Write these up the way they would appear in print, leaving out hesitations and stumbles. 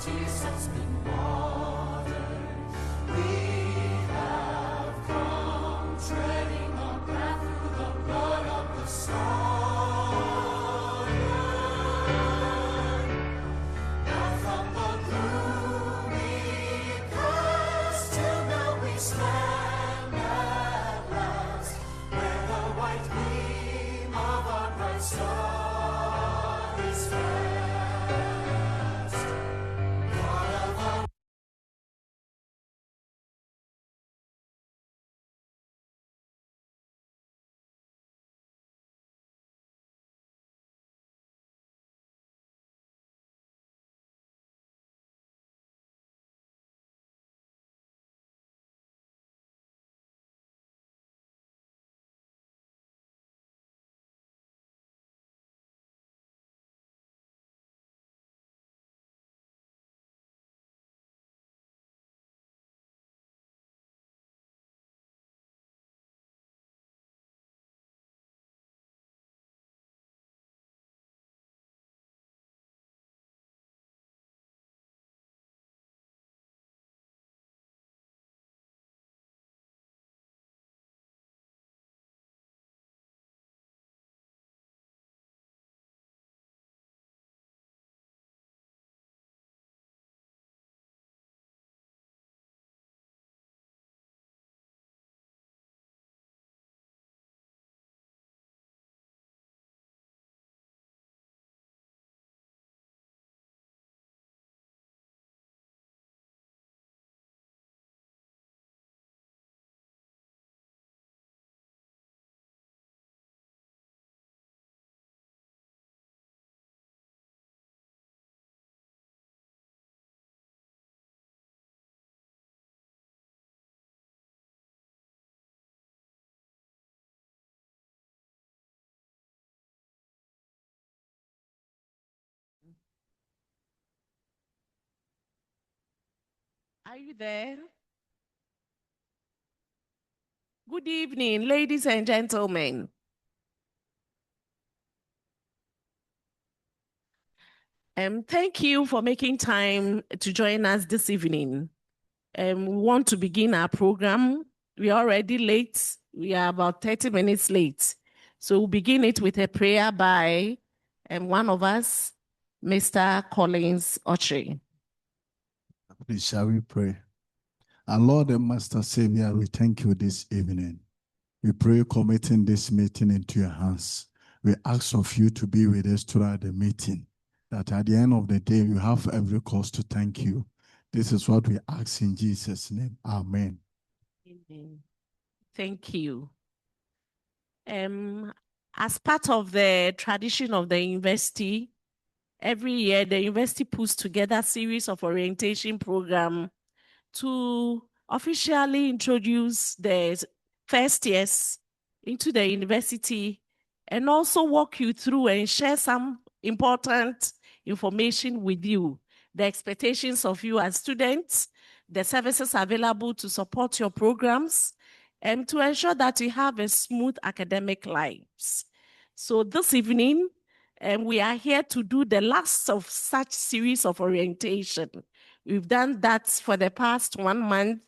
Jesus been watered. We have come treading on path through the blood of the Son. Now from the gloomy past till now we stand at last, where the white beam of our bright star is fast. God of our Are you there? Good evening, ladies and gentlemen. Thank you for making time to join us this evening. We want to begin our program. We are already late. We are about 30 minutes late. So we'll begin it with a prayer by one of us, Mr. Collins Ochre. Please, shall we pray? Our Lord and Master Savior, we thank you this evening. We pray committing this meeting into your hands. We ask of you to be with us throughout the meeting, that at the end of the day, you have every cause to thank you. This is what we ask in Jesus' name. Amen. Amen. Thank you. As part of the tradition of the university, every year the university puts together a series of orientation programs to officially introduce the first years into the university and also walk you through and share some important information with you, the expectations of you as students, the services available to support your programs, and to ensure that you have a smooth academic lives. So this evening, we are here to do the last of such series of orientation. We've done that for the past 1 month,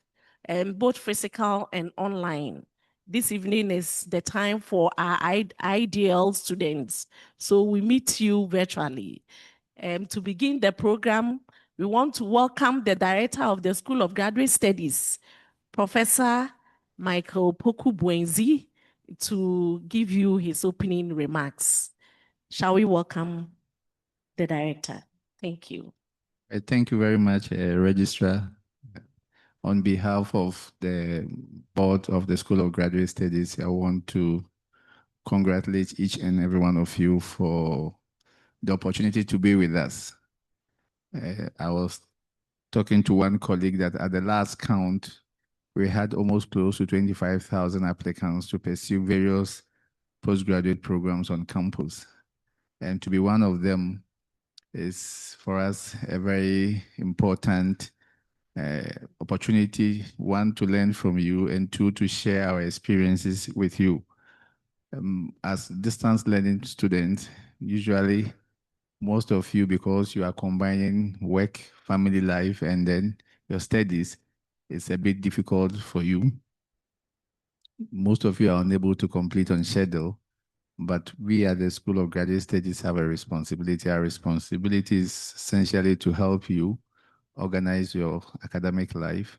both physical and online. This evening is the time for our ideal students. So we meet you virtually. To begin the program, we want to welcome the Director of the School of Graduate Studies, Professor Michael Poku-Buenzi, to give you his opening remarks. Shall we welcome the Director? Thank you. Thank you very much, Registrar. On behalf of the board of the School of Graduate Studies, I want to congratulate each and every one of you for the opportunity to be with us. I was talking to one colleague that at the last count, we had almost close to 25,000 applicants to pursue various postgraduate programs on campus. And to be one of them is for us a very important opportunity, one, to learn from you, and two, to share our experiences with you. As distance learning students, usually most of you, because you are combining work, family life, and then your studies, it's a bit difficult for you. Most of you are unable to complete on schedule, but we at the School of Graduate Studies have a responsibility. Our responsibility is essentially to help you organize your academic life,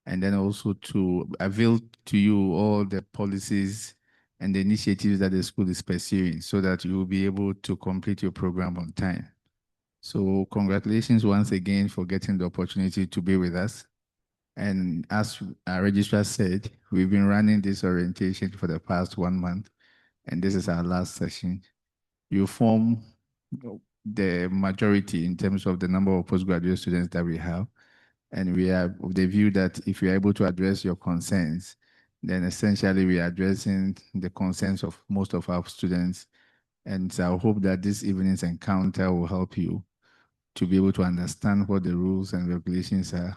and then also to avail to you all the policies and the initiatives that the school is pursuing so that you will be able to complete your program on time. So congratulations once again for getting the opportunity to be with us. And as our registrar said, we've been running this orientation for the past 1 month, and this is our last session. You form the majority in terms of the number of postgraduate students that we have. And we are of the view that if we are able to address your concerns, then essentially we are addressing the concerns of most of our students. And so I hope that this evening's encounter will help you to be able to understand what the rules and regulations are,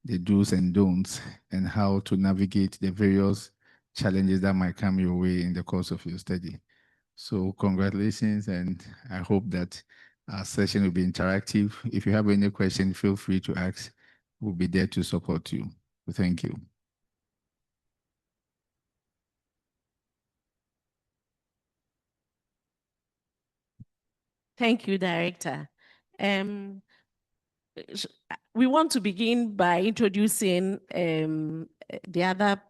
the do's and don'ts, and how to navigate the various challenges that might come your way in the course of your study. So congratulations, and I hope that our session will be interactive. If you have any question, feel free to ask. We'll be there to support you. Thank you. Thank you, Director. We want to begin by introducing the other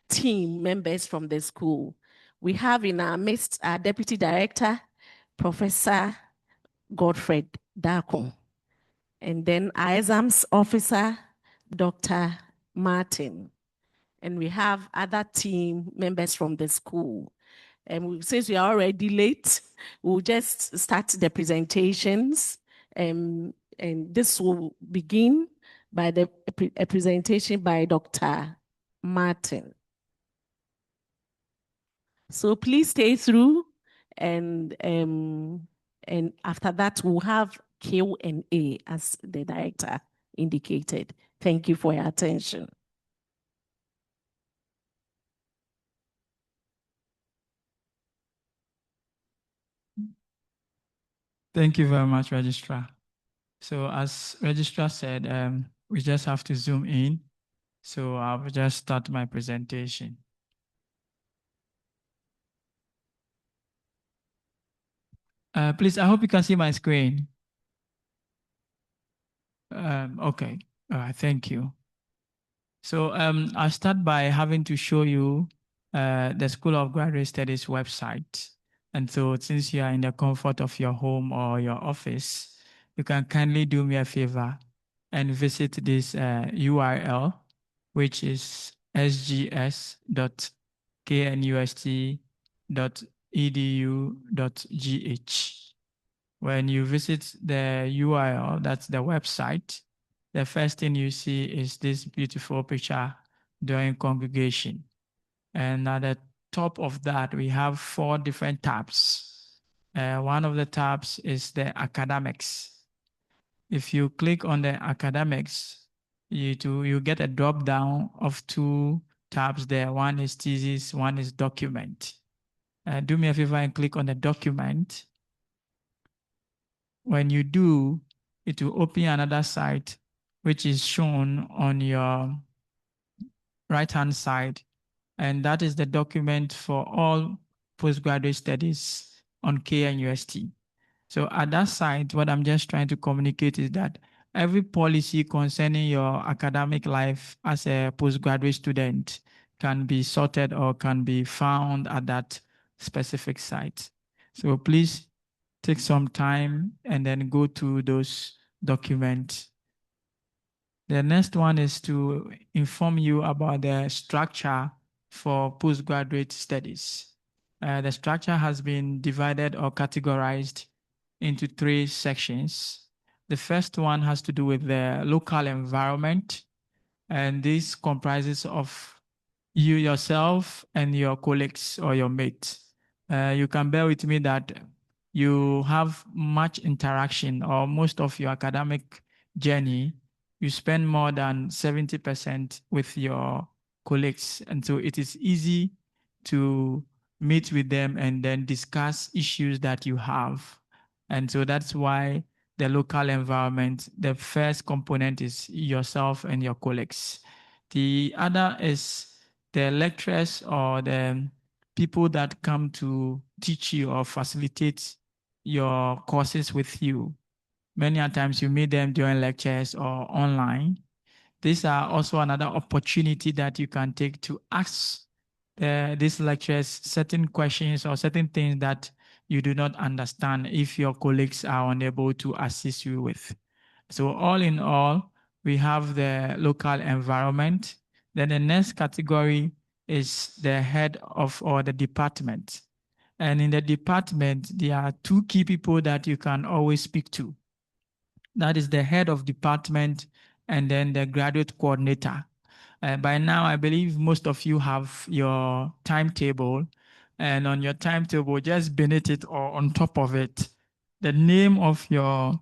team members from the school. We have in our midst our Deputy Director, Professor Godfred Darko, and then our exams officer, Dr. Martin. And we have other team members from the school. And since we are already late, we'll just start the presentations. And this will begin by a presentation by Dr. Martin. So please stay through, and after that we'll have Q&A as the director indicated. Thank you for your attention. Thank you very much, Registrar. So as Registrar said, we just have to zoom in. So I'll just start my presentation. Please, I hope you can see my screen. Okay, thank you. So I'll start by having to show you the School of Graduate Studies website. And so since you are in the comfort of your home or your office, you can kindly do me a favor and visit this URL, which is sgs.knust.edu.gh. When you visit the URL, that's the website, the first thing you see is this beautiful picture during congregation. And at the top of that, we have 4 different tabs. One of the tabs is the academics. If you click on the academics, you get a drop down of 2 tabs there. One is thesis, one is document. Do me a favor and click on the document. When you do, it will open another site, which is shown on your right-hand side. And that is the document for all postgraduate studies on KNUST. So at that site, what I'm just trying to communicate is that every policy concerning your academic life as a postgraduate student can be sorted or can be found at that specific site. So please take some time and then go to those documents. The next one is to inform you about the structure for postgraduate studies. The structure has been divided or categorized into 3 sections. The first one has to do with the local environment, and this comprises of you yourself and your colleagues or your mates. You can bear with me that you have much interaction, or most of your academic journey, you spend more than 70% with your colleagues. And so it is easy to meet with them and then discuss issues that you have. And so that's why the local environment, the first component is yourself and your colleagues. The other is the lecturers or the people that come to teach you or facilitate your courses with you. Many a times you meet them during lectures or online. These are also another opportunity that you can take to ask these lecturers certain questions or certain things that you do not understand if your colleagues are unable to assist you with. So all in all, we have the local environment. Then the next category is the head of or the department. And in the department, there are two key people that you can always speak to. That is the head of department and then the graduate coordinator. By now, I believe most of you have your timetable, and on your timetable, just beneath it or on top of it, the name of your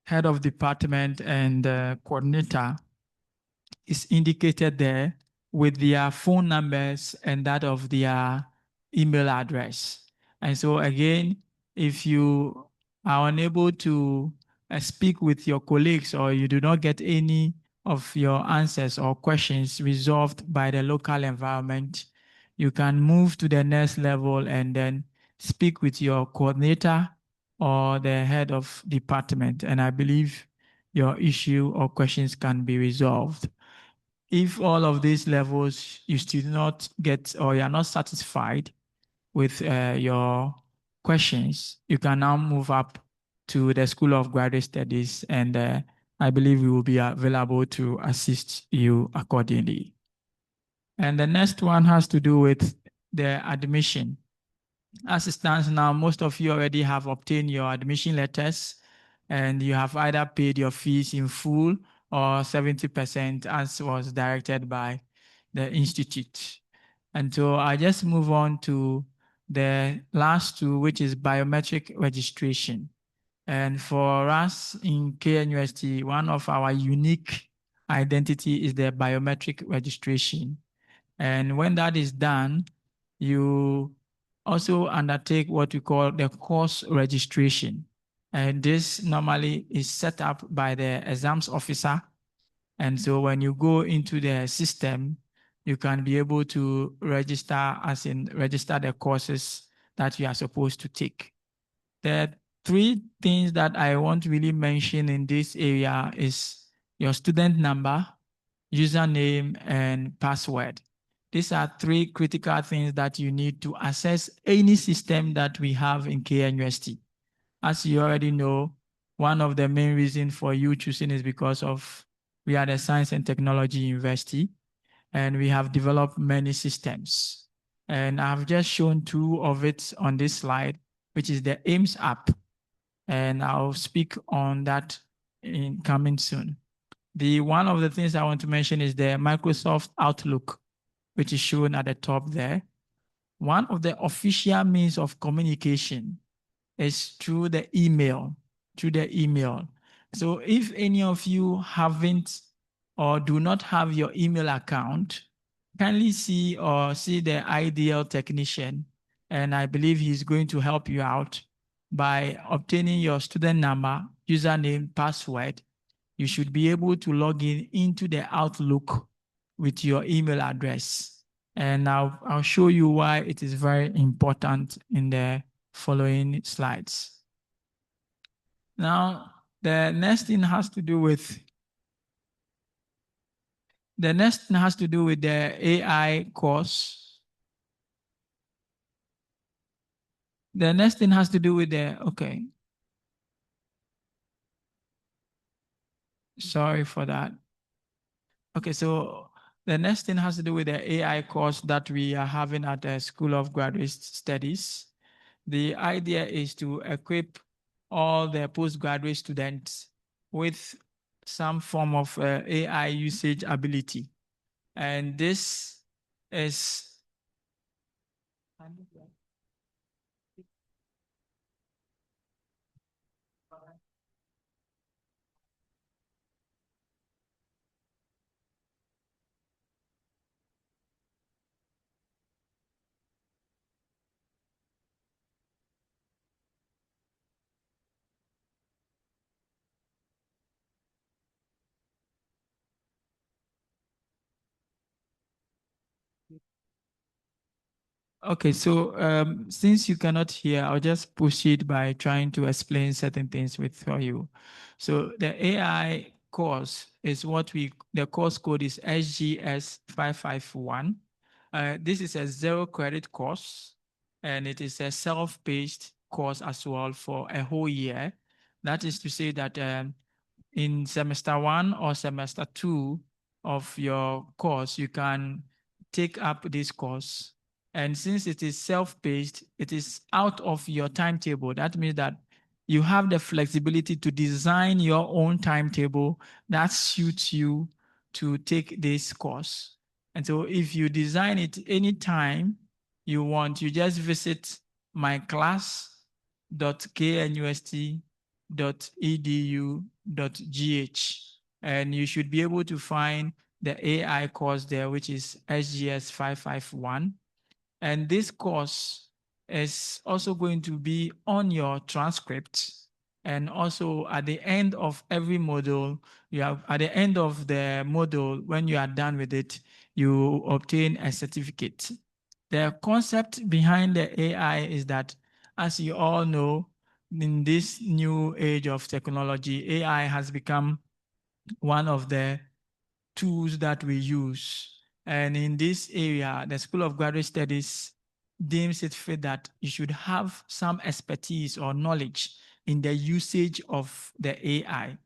head of department and coordinator is indicated there with their phone numbers and that of their email address. And so again, if you are unable to speak with your colleagues or you do not get any of your answers or questions resolved by the local environment, you can move to the next level and then speak with your coordinator or the head of department. And I believe your issue or questions can be resolved. If all of these levels you still not get or you're not satisfied with your questions, you can now move up to the School of Graduate Studies, and I believe we will be available to assist you accordingly. And the next one has to do with the admission. As it stands now, most of you already have obtained your admission letters and you have either paid your fees in full or 70% as was directed by the institute. And so I just move on to the last two, which is biometric registration. And for us in KNUST, one of our unique identity is the biometric registration. And when that is done, you also undertake what we call the course registration. And this normally is set up by the exams officer. And so when you go into the system, you can be able to register, as in register the courses that you are supposed to take. The three things that I want to really mention in this area is your student number, username, and password. These are three critical things that you need to access any system that we have in KNUST. As you already know, one of the main reasons for you choosing is because of we are the Science and Technology University, and we have developed many systems. And I've just shown two of it on this slide, which is the AIMS app. And I'll speak on that in coming soon. One of the things I want to mention is the Microsoft Outlook, which is shown at the top there. One of the official means of communication is through the email, So if any of you haven't or do not have your email account, kindly see the ideal technician, and I believe he's going to help you out by obtaining your student number, username, password. You should be able to log in into the Outlook with your email address. And I'll show you why it is very important in the following slides. Now, the next thing has to do with the AI course. The next thing has to do with okay. Sorry for that. Okay, so the next thing has to do with the AI course that we are having at the School of Graduate Studies. The idea is to equip all the postgraduate students with some form of AI usage ability. And this is Okay, so since you cannot hear, I'll just proceed by trying to explain certain things for you. So the AI course is the course code is SGS 551. This is a 0 credit course, and it is a self-paced course as well for a whole year. That is to say that in semester 1 or semester 2 of your course, you can take up this course. And since it is self-paced, it is out of your timetable. That means that you have the flexibility to design your own timetable that suits you to take this course. And so if you design it anytime you want, you just visit myclass.knust.edu.gh, and you should be able to find the AI course there, which is SGS 551. And this course is also going to be on your transcript. And also at the end of every module, at the end of the module, when you are done with it, you obtain a certificate. The concept behind the AI is that, as you all know, in this new age of technology, AI has become one of the tools that we use. And in this area, the School of Graduate Studies deems it fit that you should have some expertise or knowledge in the usage of the AI.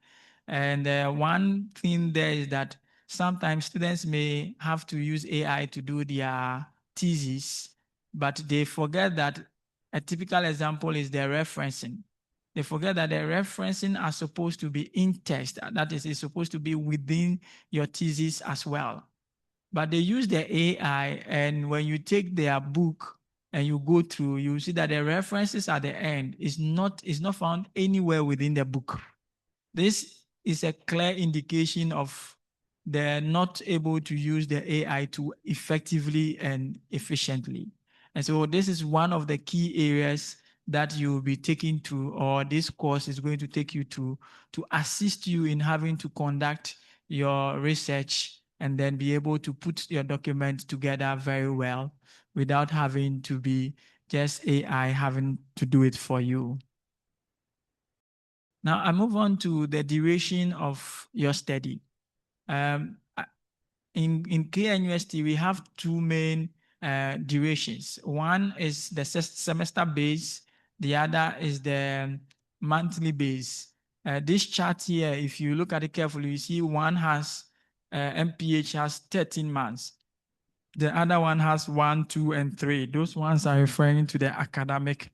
And one thing there is that sometimes students may have to use AI to do their thesis, but they forget that a typical example is their referencing. They forget that the referencing are supposed to be in text. That is, it's supposed to be within your thesis as well. But they use the AI, and when you take their book and you go through, you see that the references at the end is not found anywhere within the book. This is a clear indication of they're not able to use the AI to effectively and efficiently. And so this is one of the key areas that you'll be taking to, or this course is going to take you to assist you in having to conduct your research and then be able to put your document together very well without having to be just AI having to do it for you. Now I move on to the duration of your study. In KNUST, we have two main durations. One is the semester base, the other is the monthly base. This chart here, if you look at it carefully, you see one has, MPH has 13 months. The other one has 1, 2, and 3. Those ones are referring to the academic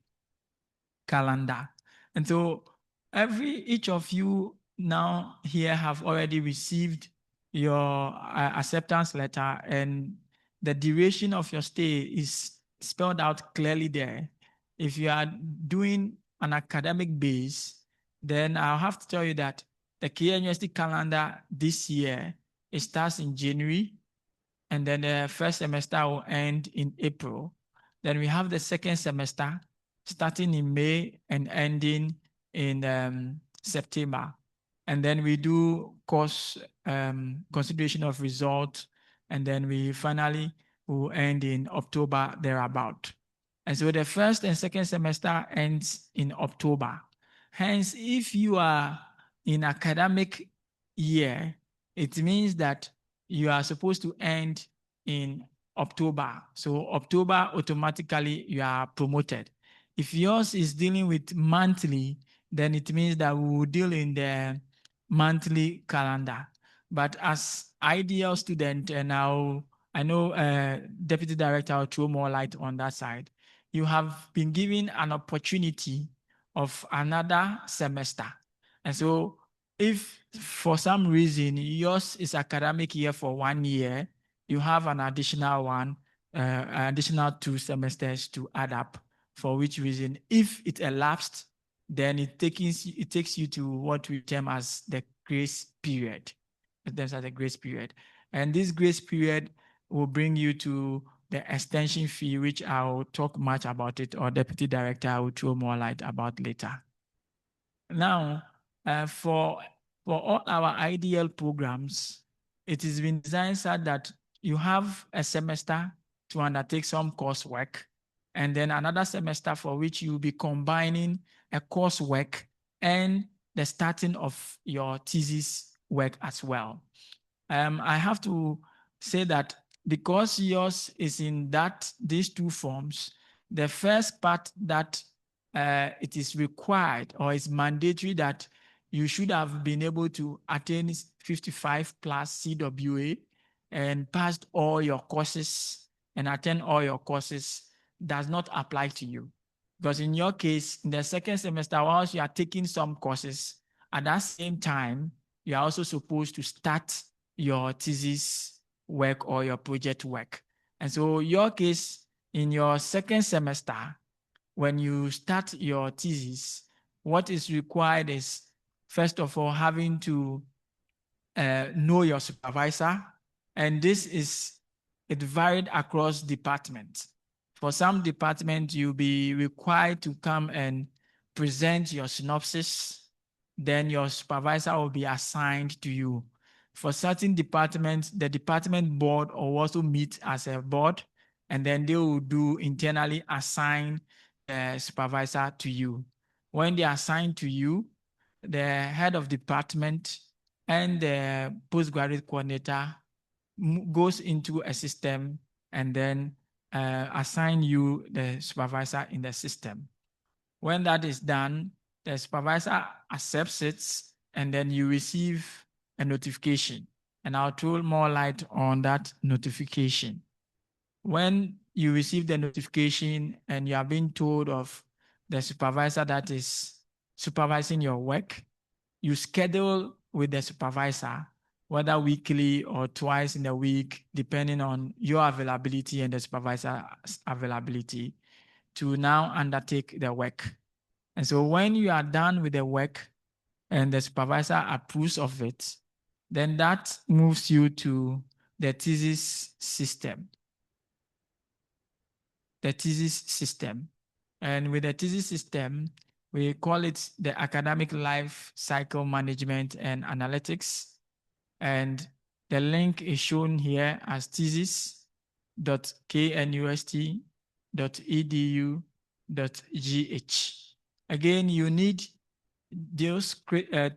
calendar. And so each of you now here have already received your acceptance letter, and the duration of your stay is spelled out clearly there. If you are doing an academic base, then I'll have to tell you that the KNUST calendar this year, it starts in January, and then the first semester will end in April. Then we have the second semester starting in May and ending in September. And then we do course consideration of result, and then we finally will end in October thereabout. And so the first and second semester ends in October. Hence, if you are in academic year, it means that you are supposed to end in October. So October, automatically you are promoted. If yours is dealing with monthly, then it means that we will deal in the monthly calendar. But as ideal student, and I know Deputy Director will throw more light on that side, you have been given an opportunity of another semester. And so if for some reason yours is academic year for 1 year, you have an additional one, additional 2 semesters to add up, for which reason, if it elapsed, then it takes you to what we term as the grace period. It terms as a grace period. And this grace period will bring you to the extension fee, which I'll talk much about it, or Deputy Director will throw more light about later. Now, for all our ideal programs, it has been designed so that you have a semester to undertake some coursework, and then another semester for which you'll be combining a coursework and the starting of your thesis work as well. I have to say that because yours is in these two forms, the first part that it is required or is mandatory that you should have been able to attain 55 plus CWA and passed all your courses and attend all your courses does not apply to you. Because in your case, in the second semester, whilst you are taking some courses, at that same time, you are also supposed to start your thesis work or your project work. And so your case, in your second semester, when you start your thesis, what is required is, first of all, having to know your supervisor. And it varied across departments. For some departments, you'll be required to come and present your synopsis. Then your supervisor will be assigned to you. For certain departments, the department board will also meet as a board, and then they will do internally assign a supervisor to you. When they assign to you, the head of department and the postgraduate coordinator goes into a system and then assign you the supervisor in the system. When that is done, the supervisor accepts it, and then you receive a notification. And I'll throw more light on that notification. When you receive the notification and you are being told of the supervisor that is supervising your work, you schedule with the supervisor, whether weekly or twice in a week, depending on your availability and the supervisor's availability, to now undertake the work. And so when you are done with the work and the supervisor approves of it, then that moves you to the thesis system. The thesis system. And with the thesis system, we call it the Academic Life Cycle Management and Analytics. And the link is shown here as thesis.knust.edu.gh. Again, you need those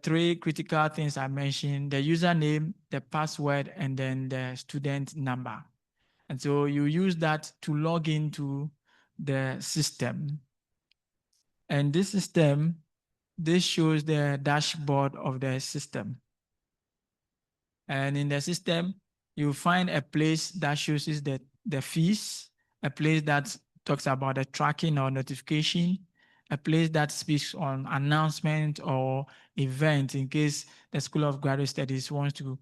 three critical things I mentioned: the username, the password, and then the student number. And so you use that to log into the system. And this system, this shows the dashboard of the system. And in the system, you find a place that shows the fees, a place that talks about the tracking or notification, a place that speaks on announcement or event in case the School of Graduate Studies wants to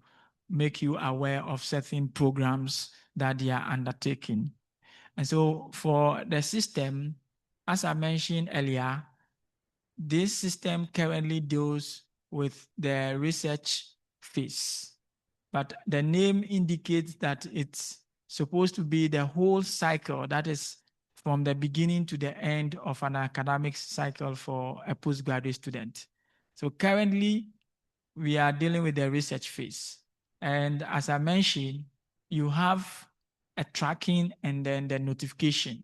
make you aware of certain programs that they are undertaking. And so for the system, as I mentioned earlier, this system currently deals with the research phase, but the name indicates that it's supposed to be the whole cycle, that is from the beginning to the end of an academic cycle for a postgraduate student. So currently, we are dealing with the research phase. And as I mentioned, you have a tracking and then the notification.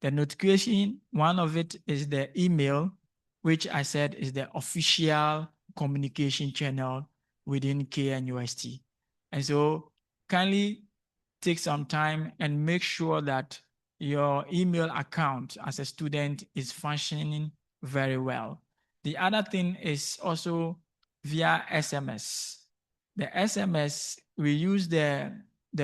The notification, one of it is the email, which I said is the official communication channel within KNUST. And so kindly take some time and make sure that your email account as a student is functioning very well. The other thing is also via SMS. The SMS, we use the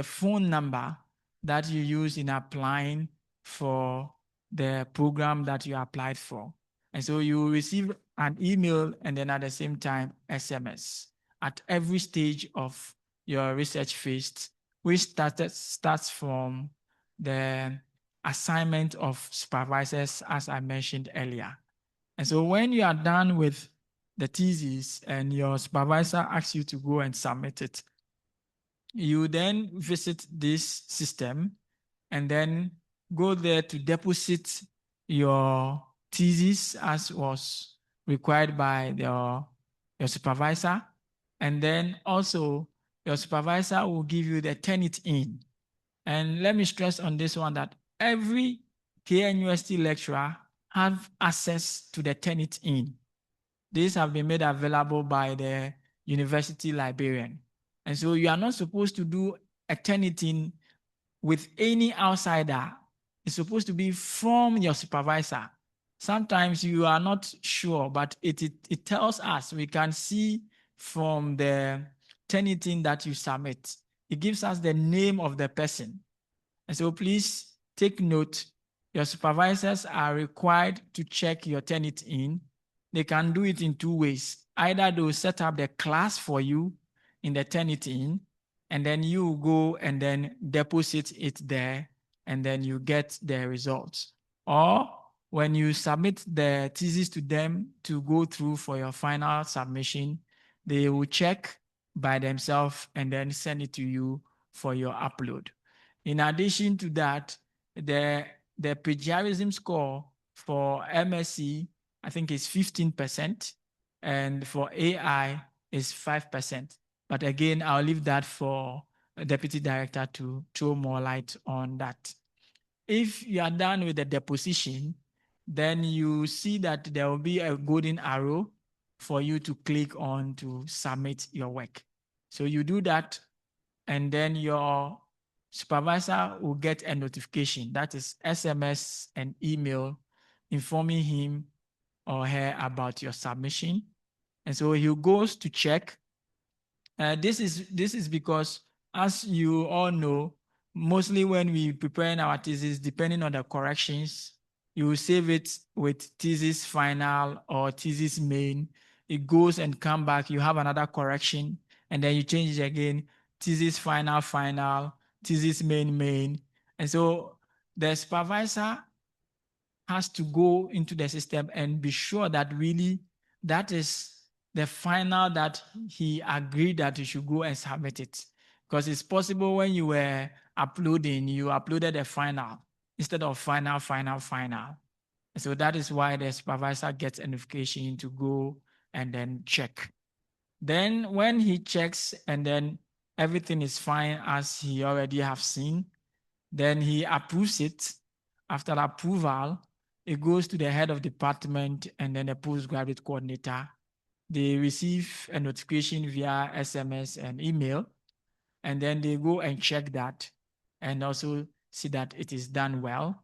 phone number that you use in applying for the program that you applied for. And so you receive an email and then at the same time, SMS at every stage of your research phase, which starts from the assignment of supervisors, as I mentioned earlier. And so when you are done with the thesis and your supervisor asks you to go and submit it, you then visit this system and then go there to deposit your thesis as was required by your supervisor. And then also your supervisor will give you the Turnitin. And let me stress on this one that every KNUST lecturer have access to the Turnitin. These have been made available by the university librarian. And so you are not supposed to do a Turnitin with any outsider. It's supposed to be from your supervisor. Sometimes you are not sure, but it tells us, we can see from the Turnitin that you submit. It gives us the name of the person. And so please take note, your supervisors are required to check your Turnitin. They can do it in two ways. Either they will set up the class for you in the Turnitin, and then you go and then deposit it there, and then you get the results. Or when you submit the thesis to them to go through for your final submission, they will check by themselves and then send it to you for your upload. In addition to that, the plagiarism score for MSc, I think is 15%, and for AI is 5%. But again, I'll leave that for a deputy director to throw more light on that. If you are done with the deposition, then you see that there will be a golden arrow for you to click on to submit your work. So you do that, and then your supervisor will get a notification, that is SMS and email, informing him or her about your submission. And so he goes to check. This is because, as you all know, mostly when we prepare our thesis, depending on the corrections, you will save it with thesis final or thesis main. It goes and come back, you have another correction, and then you change it again, thesis final, thesis main. And so the supervisor has to go into the system and be sure that really that is the final that he agreed that you should go and submit it. Because it's possible when you were uploading, you uploaded the final instead of final. So that is why the supervisor gets a notification to go and then check. Then when he checks and then everything is fine as he already have seen, then he approves it. After approval, it goes to the head of department and then the postgraduate coordinator. They receive a notification via SMS and email, and then they go and check that and also see that it is done well.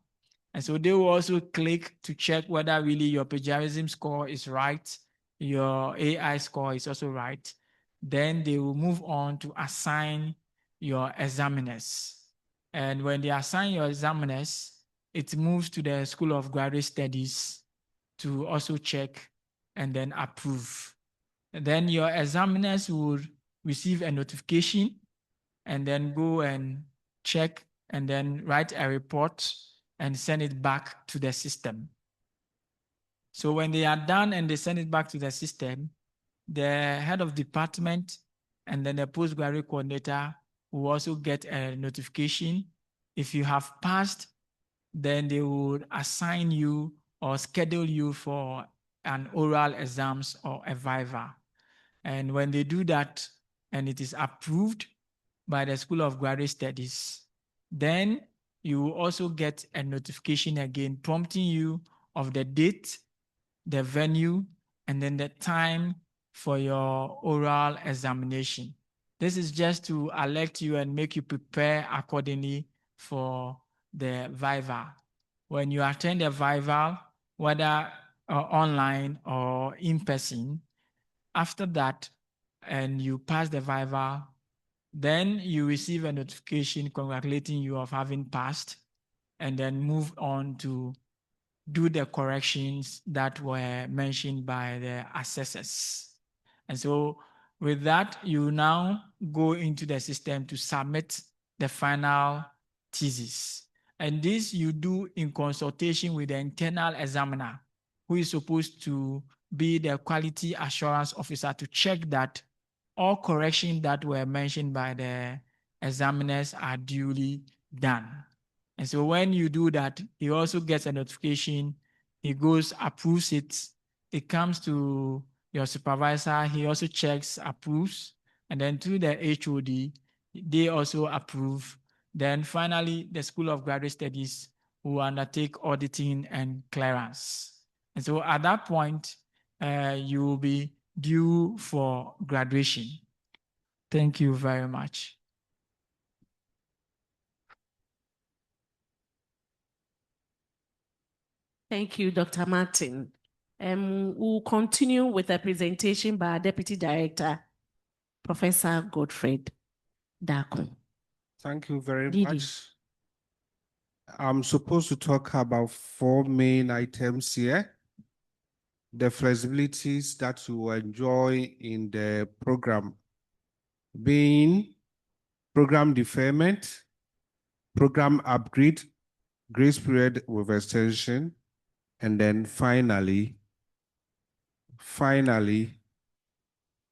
And so they will also click to check whether really your plagiarism score is right, your AI score is also right. Then they will move on to assign your examiners. And when they assign your examiners, it moves to the School of Graduate Studies to also check and then approve. And then your examiners will receive a notification and then go and check and then write a report and send it back to the system. So when they are done and they send it back to the system, the head of department and then the postgraduate coordinator will also get a notification. If you have passed, then they will assign you or schedule you for an oral exams or a viva. And when they do that and it is approved by the School of Graduate Studies, then you will also get a notification again prompting you of the date, the venue, and then the time for your oral examination. This is just to alert you and make you prepare accordingly for the viva. When you attend a viva, whether online or in person, after that, and you pass the viva, then you receive a notification congratulating you of having passed, and then move on to do the corrections that were mentioned by the assessors. And so with that, you now go into the system to submit the final thesis. And this you do in consultation with the internal examiner, who is supposed to be the quality assurance officer to check that all corrections that were mentioned by the examiners are duly done. And so when you do that, he also gets a notification. He goes, approves it. It comes to your supervisor. He also checks, approves. And then to the HOD, they also approve. Then finally, the School of Graduate Studies will undertake auditing and clearance. And so at that point, you will be due for graduation. Thank you very much. Thank you, Dr. Martin. We'll continue with a presentation by our Deputy Director, Professor Godfred Dako. Thank you very Didi. much. I'm supposed to talk about 4 main items here. The flexibilities that you enjoy in the program, being program deferment, program upgrade, grace period with extension, and then finally,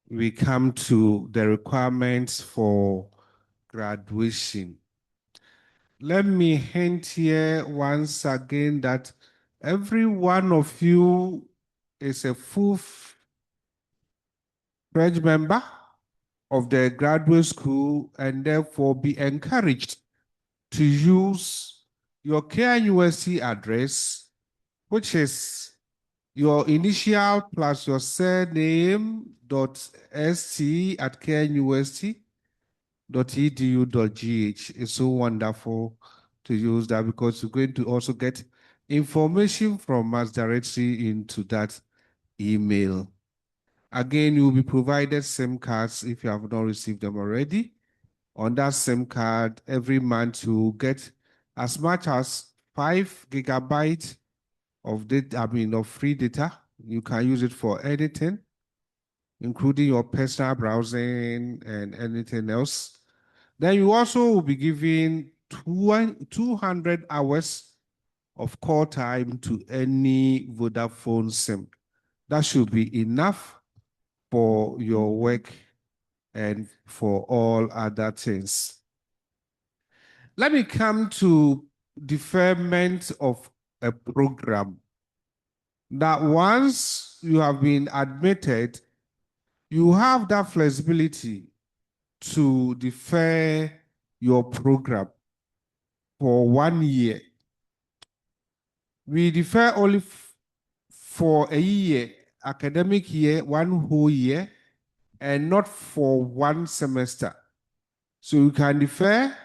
we come to the requirements for graduation. Let me hint here once again that every one of you is a full-fledged member of the graduate school and therefore be encouraged to use your KNUST address, which is your initial plus your surname .st@knust.edu.gh. It's so wonderful to use that because you're going to also get information from us directly into that email. Again, you will be provided SIM cards if you have not received them already. On that SIM card, every month you will get as much as 5 gigabytes of data, of free data. You can use it for anything, including your personal browsing and anything else. Then you also will be given 200 hours of call time to any Vodafone SIM. That should be enough for your work and for all other things. Let me come to deferment of a program. That once you have been admitted, you have that flexibility to defer your program for 1 year. We defer only for a year, academic year, 1 whole year, and not for 1 semester. So you can defer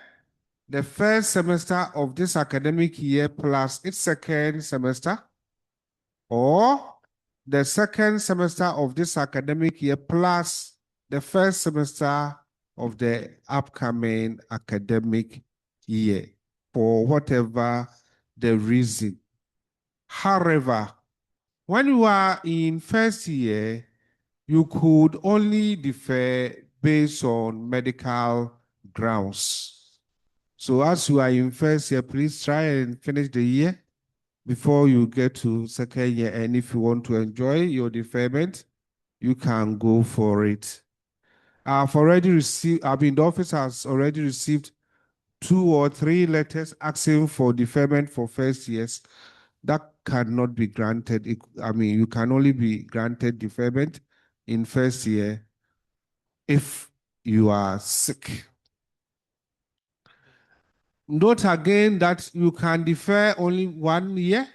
the first semester of this academic year plus its second semester, or the second semester of this academic year plus the first semester of the upcoming academic year, for whatever the reason. However, when you are in first year, you could only defer based on medical grounds. So as you are in first year, please try and finish the year before you get to second year. And if you want to enjoy your deferment, you can go for it. I've already received, the office has already received 2 or 3 letters asking for deferment for first years. That cannot be granted. You can only be granted deferment in first year if you are sick. Note again that you can defer only 1 year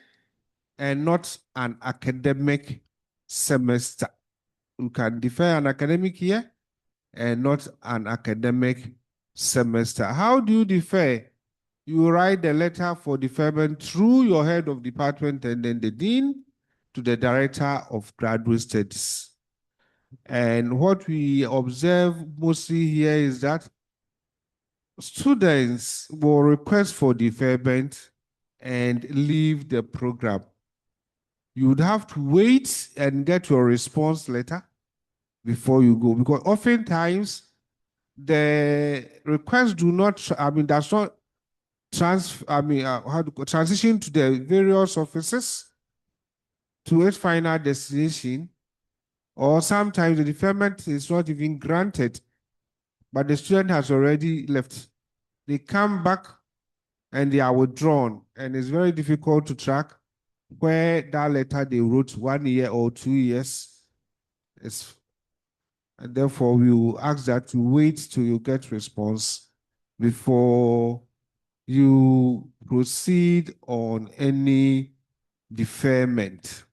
and not an academic semester. You can defer an academic year and not an academic semester. How do you defer? You write the letter for deferment through your head of department and then the dean to the director of graduate studies. And what we observe mostly here is that students will request for deferment and leave the program. You would have to wait and get your response letter before you go, because oftentimes the request does not transition to the various offices to its final destination, or sometimes the deferment is not even granted, but the student has already left. They come back and they are withdrawn, and it's very difficult to track where that letter they wrote 1 year or 2 years is. And therefore, we will ask that you wait till you get response before you proceed on any deferment.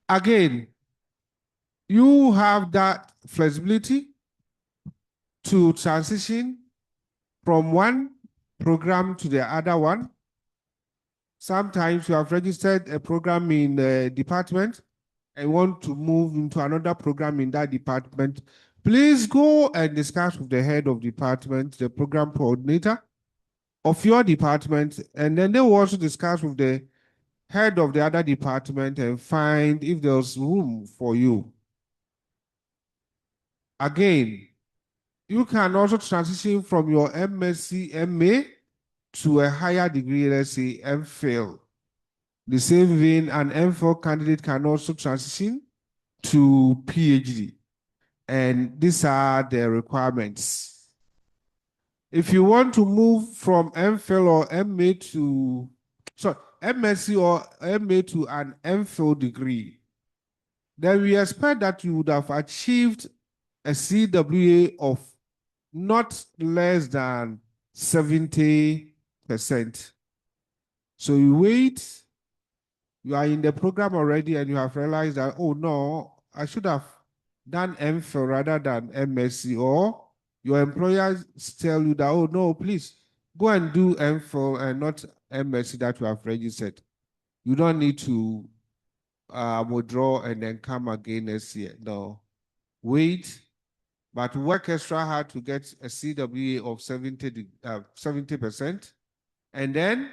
Again, you have that flexibility to transition from one program to the other one. Sometimes you have registered a program in the department and want to move into another program in that department. Please go and discuss with the head of department, the program coordinator of your department, and then they will also discuss with the head of the other department and find if there's room for you. Again, you can also transition from your MSc, MA to a higher degree, let's say MPhil. The same vein, an MPhil candidate can also transition to PhD. And these are the requirements. If you want to move from MPhil or MA to, MSc or MA to an MPhil degree, then we expect that you would have achieved a CWA of not less than 70%. So you wait, you are in the program already and you have realized that, oh no, I should have done MPhil rather than MSc, or your employers tell you that, oh no, please go and do MPhil and not MSc that you have registered. You don't need to withdraw and then come again next year. No, wait, but work extra hard to get a CWA of 70%. And then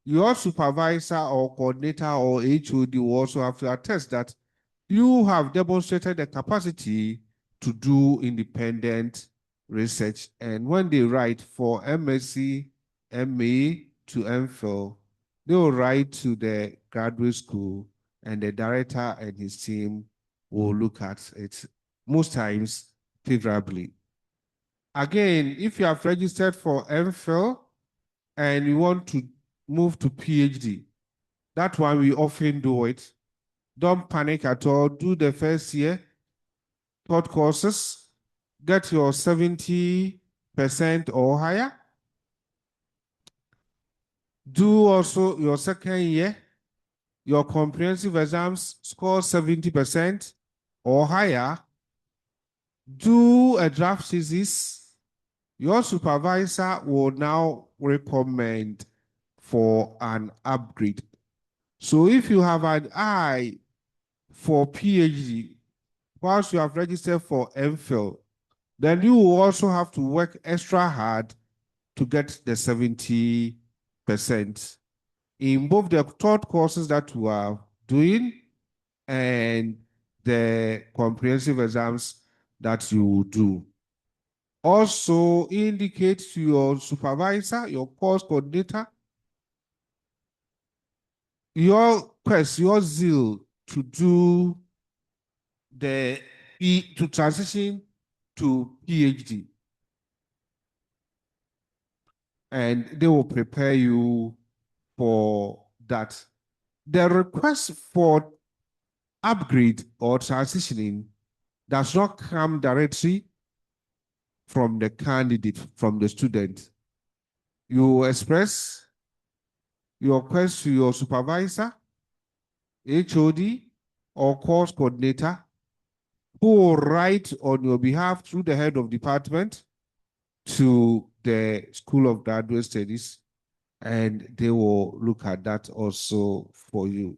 your supervisor or coordinator or HOD will also have to attest that you have demonstrated the capacity to do independent research. And when they write for MSc, MA to MPhil, they will write to the graduate school and the director and his team will look at it most times favorably. Again, if you have registered for MPhil and you want to move to PhD, that one we often do it. Don't panic at all. Do the first year, third courses, get your 70% or higher. Do also your second year, your comprehensive exams, score 70% or higher. Do a draft thesis. Your supervisor will now recommend for an upgrade. So if you have an eye for PhD, whilst you have registered for MPhil, then you will also have to work extra hard to get the 70% in both the third courses that you are doing and the comprehensive exams that you will do. Also indicate to your supervisor, your course coordinator, your quest, your zeal to do to transition to PhD. And they will prepare you for that. The request for upgrade or transitioning does not come directly from the candidate, from the student. You express your request to your supervisor, HOD, or course coordinator, who will write on your behalf through the head of department to the School of Graduate Studies, and they will look at that also for you.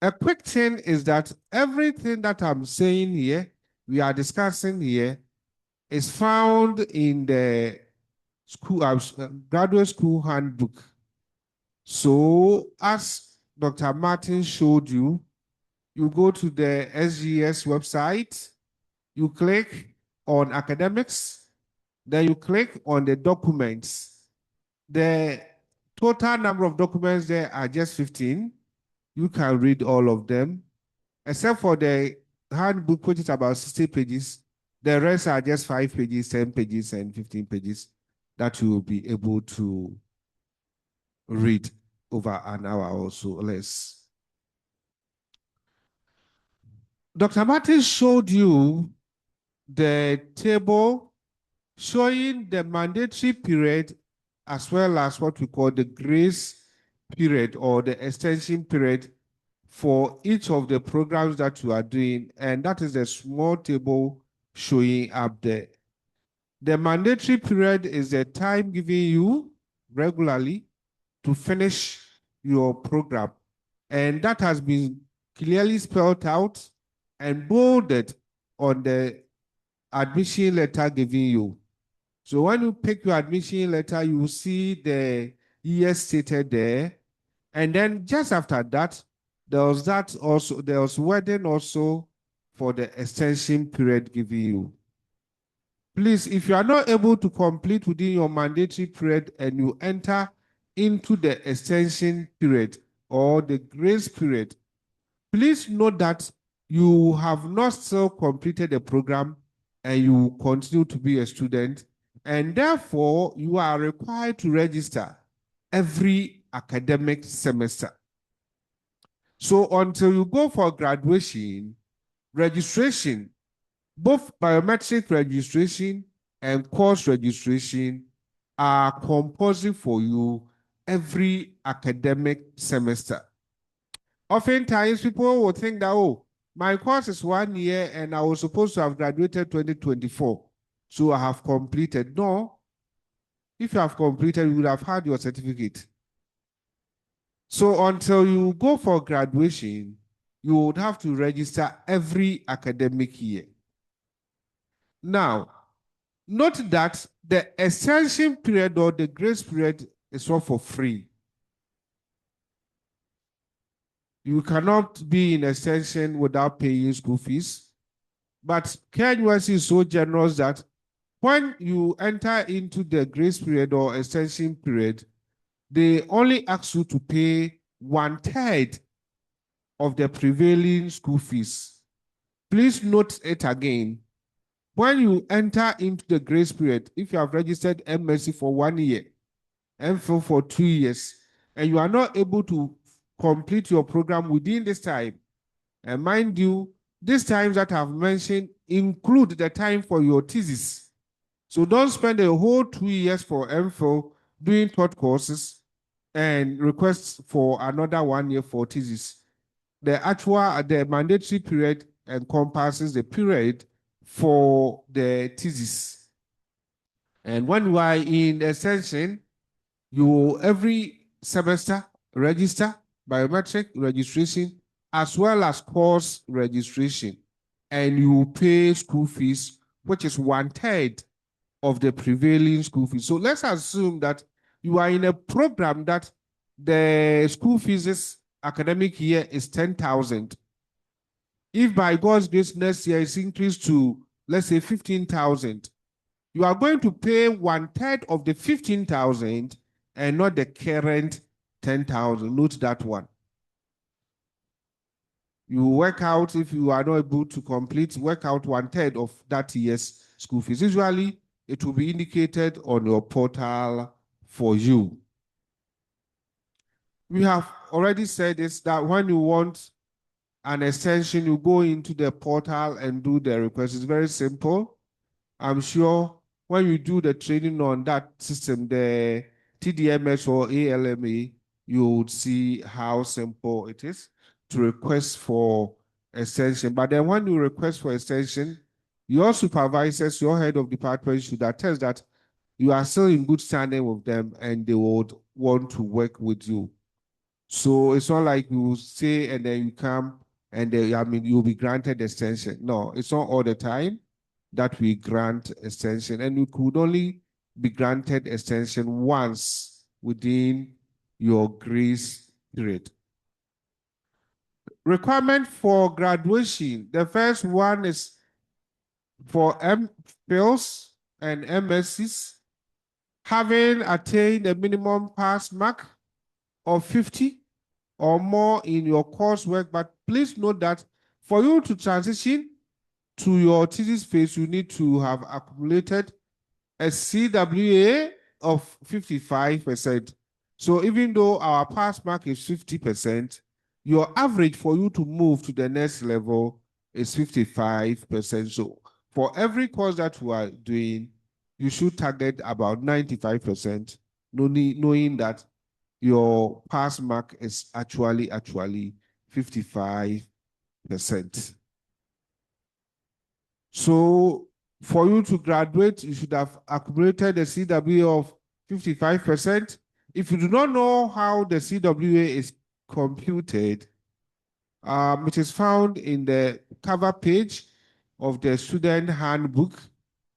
A quick thing is that everything that I'm saying here, we are discussing here, is found in the school graduate school handbook. So as Dr. Martin showed you, you go to the SGS website, you click on academics, then you click on the documents. The total number of documents there are just 15. You can read all of them, except for the handbook, which is about 60 pages. The rest are just 5 pages, 10 pages, and 15 pages that you will be able to read over an hour or so less. Dr. Martin showed you the table showing the mandatory period as well as what we call the grace period or the extension period for each of the programs that you are doing. And that is a small table showing up there. The mandatory period is the time given you regularly to finish your program. And that has been clearly spelled out and bolded on the admission letter given you. So when you pick your admission letter, you will see the year stated there. And then just after that, there was wording also for the extension period given you. Please, if you are not able to complete within your mandatory period and you enter into the extension period or the grace period, please note that you have not still completed the program and you continue to be a student, and therefore you are required to register every academic semester. So until you go for graduation, registration, both biometric registration and course registration are compulsory for you every academic semester. Oftentimes, people will think that, oh, my course is 1 year and I was supposed to have graduated 2024, so I have completed. No. If you have completed, you would have had your certificate. So until you go for graduation, you would have to register every academic year. Now, note that the extension period or the grace period is all for free. You cannot be in extension without paying school fees. But KNUST is so generous that when you enter into the grace period or extension period, they only ask you to pay 1/3 of the prevailing school fees. Please note it again. When you enter into the grace period, if you have registered MSc for 1 year, MPhil for 2 years, and you are not able to complete your program within this time, and mind you, these times that I've mentioned include the time for your thesis. So don't spend a whole 2 years for MPhil doing third courses and request for another 1 year for thesis. The mandatory period encompasses the period for the thesis. And when you are in extension, you every semester register biometric registration as well as course registration, and you pay school fees, which is 1/3 of the prevailing school fees. So let's assume that you are in a program that the school fees this academic year is 10,000. If by God's grace next year is increased to, let's say, 15,000, you are going to pay 1/3 of the 15,000 and not the current 10,000. Note that one. You work out, if you are not able to complete, work out 1/3 of that year's school fees. Usually, it will be indicated on your portal for you. We have already said this, that when you want an extension, you go into the portal and do the request. It's very simple. I'm sure when you do the training on that system, the TDMS or ALMA, you would see how simple it is to request for extension. But then when you request for extension, your supervisors, your head of department should attest that you are still in good standing with them and they would want to work with you. So it's not like you say and then you come and you'll be granted extension. No, it's not all the time that we grant extension, and you could only be granted extension once within your grace period. Requirement for graduation. The first one is for MPhils and MScs having attained a minimum pass mark of 50 or more in your coursework. But please note that for you to transition to your thesis phase, you need to have accumulated a CWA of 55%. So even though our pass mark is 50%, your average for you to move to the next level is 55%. So for every course that you are doing, you should target about 95%, knowing that your pass mark is actually 55%. So for you to graduate, you should have accumulated a CWA of 55%. If you do not know how the CWA is computed, it is found in the cover page of the student handbook.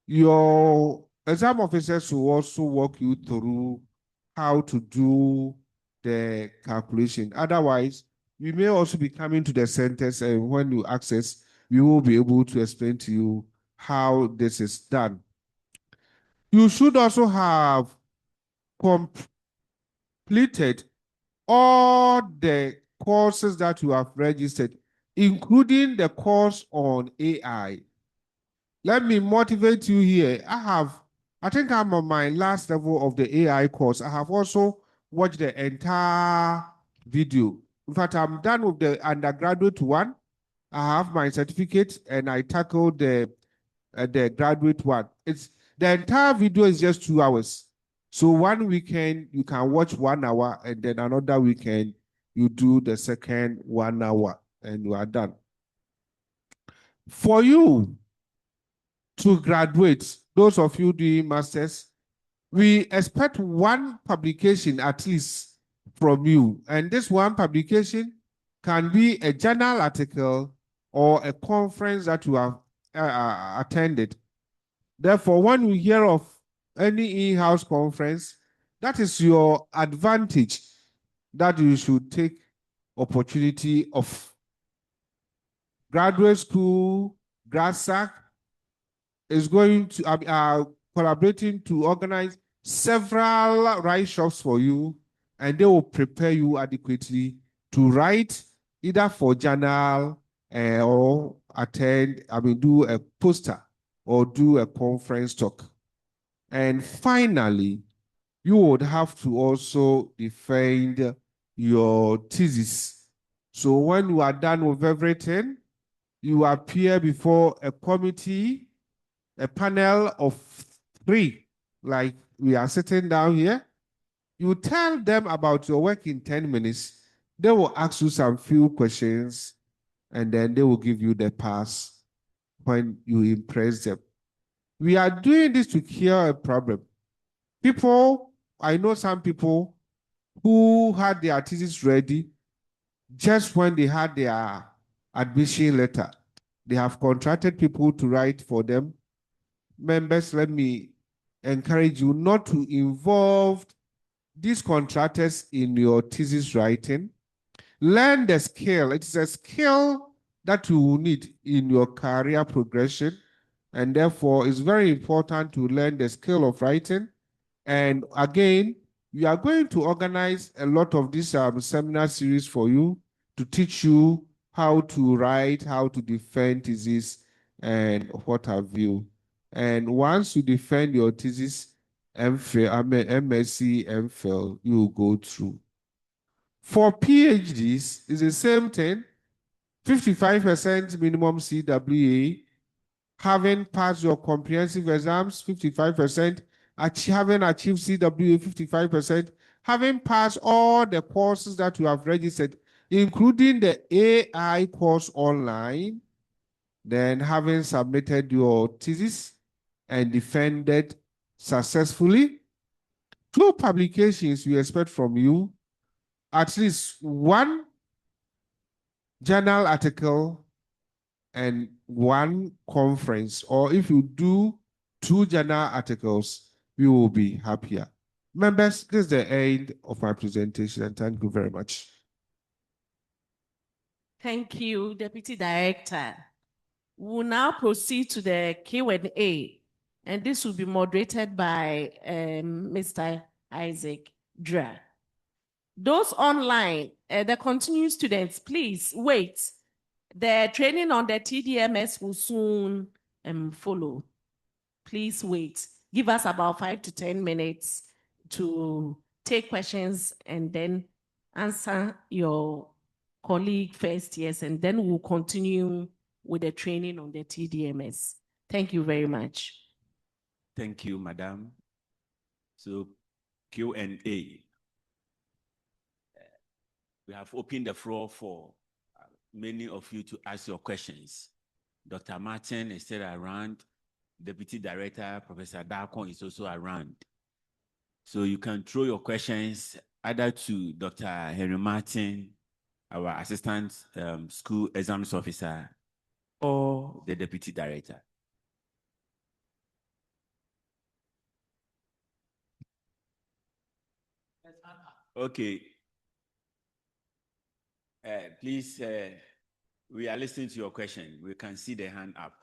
Your exam officers will also walk you through how to do the calculation. Otherwise, we may also be coming to the centers, and when you access, we will be able to explain to you how this is done. You should also have completed all the courses that you have registered, including the course on AI. Let me motivate you here. I think I'm on my last level of the AI course. I have also watched the entire video. In fact, I'm done with the undergraduate one. I have my certificate and I tackled the graduate one. The entire video is just 2 hours. So one weekend you can watch 1 hour, and then another weekend you do the second 1 hour, and you are done. For you to graduate, those of you doing masters, we expect one publication at least from you. And this one publication can be a journal article or a conference that you have attended. Therefore, when you hear of any in-house conference, that is your advantage that you should take opportunity of. Graduate school, GradSac is going to collaborating to organize several write-ups for you, and they will prepare you adequately to write either for journal or do a poster or do a conference talk. And finally, you would have to also defend your thesis. So when you are done with everything, you appear before a committee, a panel of 3, like we are sitting down here. You tell them about your work in 10 minutes. They will ask you some few questions, and then they will give you the pass when you impress them. We are doing this to cure a problem. I know some people who had their thesis ready just when they had their admission letter. They have contracted people to write for them. Members, let me encourage you not to involve these contractors in your thesis writing. Learn the skill. It is a skill that you will need in your career progression, and therefore it's very important to learn the skill of writing. And again, we are going to organize a lot of these seminar series for you to teach you how to write, how to defend thesis, and what have you. And once you defend your thesis, MSc, MPhil, you will go through. For PhDs, it's the same thing. 55% minimum CWA, having passed your comprehensive exams, 55%, having achieved CWA, 55%, having passed all the courses that you have registered, including the AI course online, then having submitted your thesis and defended successfully. 2 publications we expect from you, at least 1 journal article and 1 conference, or if you do 2 journal articles, we will be happier. Members, this is the end of my presentation, and thank you very much. Thank you, Deputy Director. We will now proceed to the Q&A, and this will be moderated by Mr. Isaac Dra. Those online, the continuing students, please wait. The training on the TDMS will soon follow. Please wait. Give us about 5 to 10 minutes to take questions and then answer your colleague first, yes, and then we'll continue with the training on the TDMS. Thank you very much. Thank you, Madam. So Q&A. We have opened the floor for many of you to ask your questions. Dr. Martin is still around. Deputy Director, Professor Darkon, is also around. So you can throw your questions either to Dr. Henry Martin, our Assistant School Exams Officer, or the Deputy Director. Okay. Please, we are listening to your question. We can see the hand up.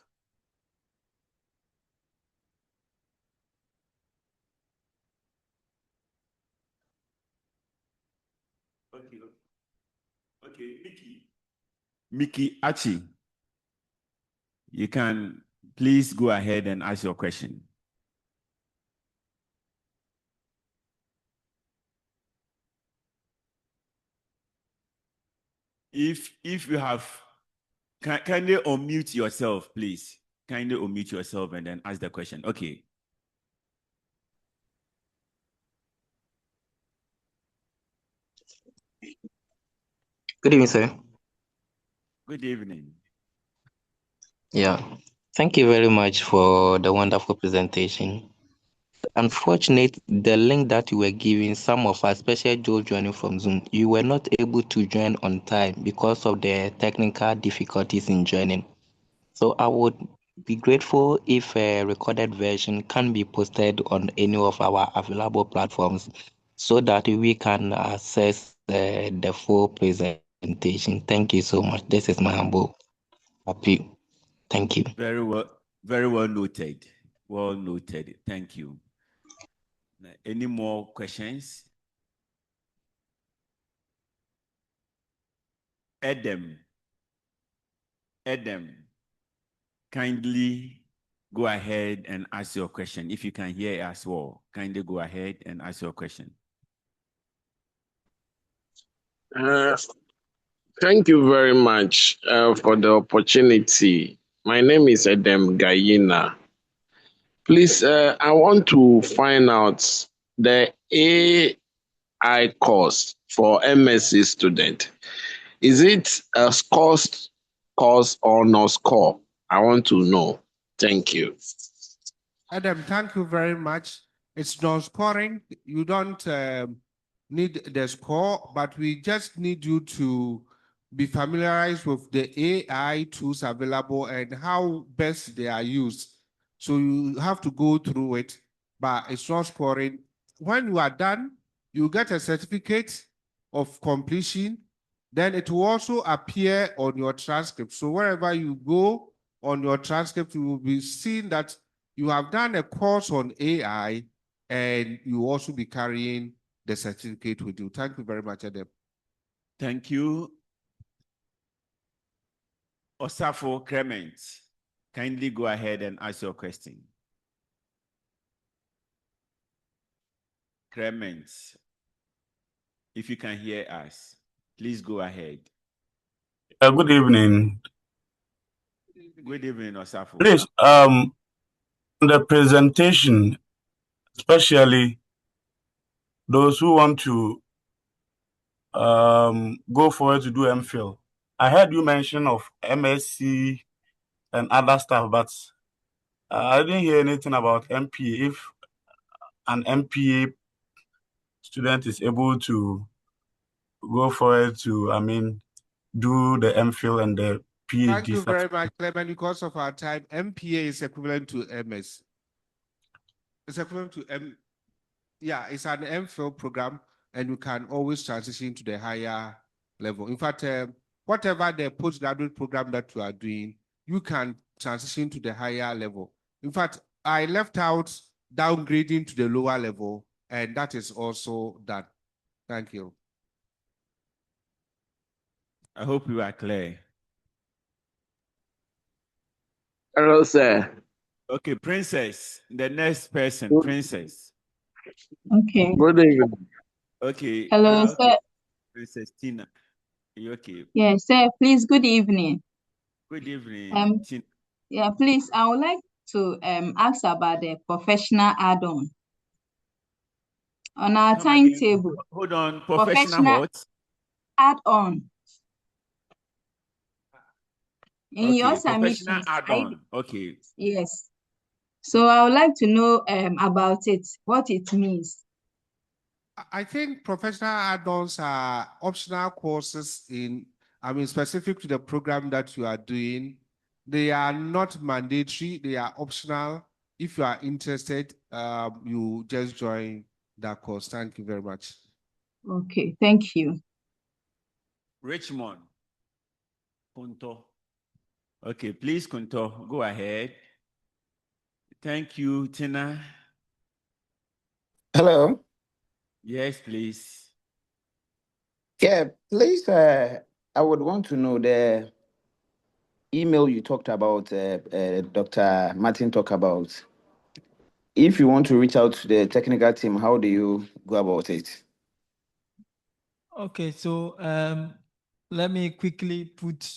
Okay. Okay, Mickey Achi, you can please go ahead and ask your question. If you have, kindly unmute yourself, please. Kindly unmute yourself and then ask the question. Okay. Good evening, sir. Good evening. Yeah, thank you very much for the wonderful presentation. Unfortunately, the link that you were giving, some of us, especially those joining from Zoom, you were not able to join on time because of the technical difficulties in joining. So I would be grateful if a recorded version can be posted on any of our available platforms so that we can access the full presentation. Thank you so much. This is my humble appeal. Thank you. Very well noted. Well noted. Thank you. Any more questions? Adam, kindly go ahead and ask your question. If you can hear us well, kindly go ahead and ask your question. Thank you very much for the opportunity. My name is Edem Gayina. Please, I want to find out the AI course for MSc student. Is it a course or no score? I want to know. Thank you. Adam, thank you very much. It's no scoring. You don't need the score, but we just need you to be familiarized with the AI tools available and how best they are used. So you have to go through it, but it's not scoring. When you are done, you get a certificate of completion. Then it will also appear on your transcript. So wherever you go on your transcript, you will be seeing that you have done a course on AI and you will also be carrying the certificate with you. Thank you very much, Adam. Thank you. Osafo Clement, kindly go ahead and ask your question. Clement, if you can hear us, please go ahead. Good evening. Good evening, Osafo. Please, the presentation, especially those who want to go forward to do MPhil. I heard you mention of MSc and other stuff, but I didn't hear anything about MPA. If an MPA student is able to go forward to, do the MPhil and the PhD. Thank you very much, Clement. Because of our time, MPA is equivalent to MS. It's equivalent to it's an MPhil program, and you can always transition to the higher level. In fact, whatever the postgraduate program that you are doing, you can transition to the higher level. In fact, I left out downgrading to the lower level, and that is also done. Thank you. I hope you are clear. Hello, sir. Okay, Princess, the next person, Princess. Okay. Good evening. Okay. Hello, Okay. sir. Princess Tina. Are you okay? Yes, sir. Please, good evening. Good evening. Yeah, please, I would like to ask about the professional add-on. On our Come again. timetable, Hold on. Professional professional what? add-on. In your Okay. Professional submissions, add-on. Okay. yes. So I would like to know about it, what it means. I think professional add-ons are optional courses specific to the program that you are doing. They are not mandatory, they are optional. If you are interested, you just join that course. Thank you very much. Okay, thank you. Richmond. Kunto. Okay, please, Kunto, go ahead. Thank you, Tina. Hello. Yes, please. Yeah, please. I would want to know the email you talked about. Dr. Martin talked about. If you want to reach out to the technical team, how do you go about it? Okay, so let me quickly put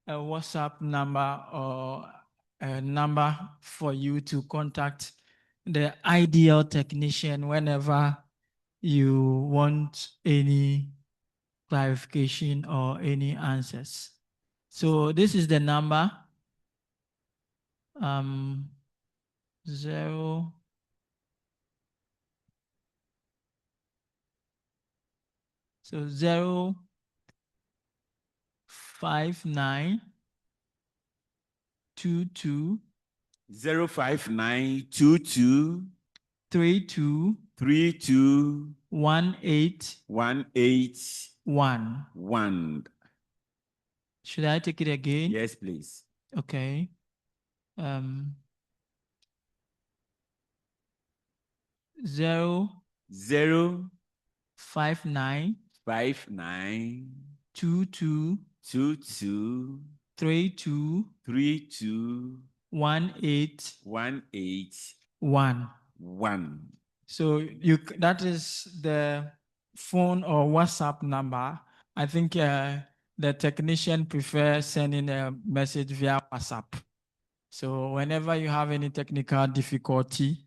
a WhatsApp number or a number for you to contact the ideal technician whenever you want any clarification or any answers. So this is the number 0 so 059 22 05922 32 32 181. Should I take it again? Yes, please. Okay. 0 59 22 22 32 32 181. So that is the phone or WhatsApp number. I think the technician prefers sending a message via WhatsApp. So whenever you have any technical difficulty,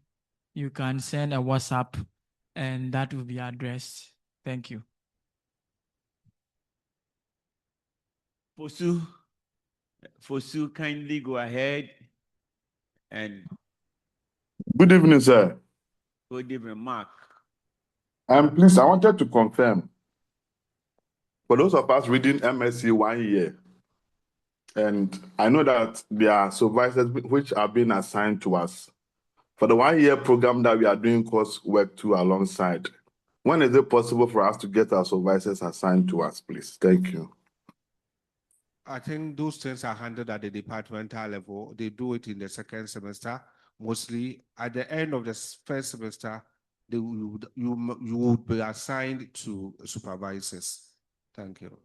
you can send a WhatsApp and that will be addressed. Thank you. Fosu, kindly go ahead and. Good evening, sir. Good evening, Mark. Please, I wanted to confirm, for those of us reading MSc 1 year, and I know that there are supervisors which are being assigned to us. For the 1 year program that we are doing coursework to alongside, when is it possible for us to get our supervisors assigned to us, please? Thank you. I think those things are handled at the departmental level. They do it in the second semester. Mostly at the end of the first semester, you would be assigned to supervisors. Thank you.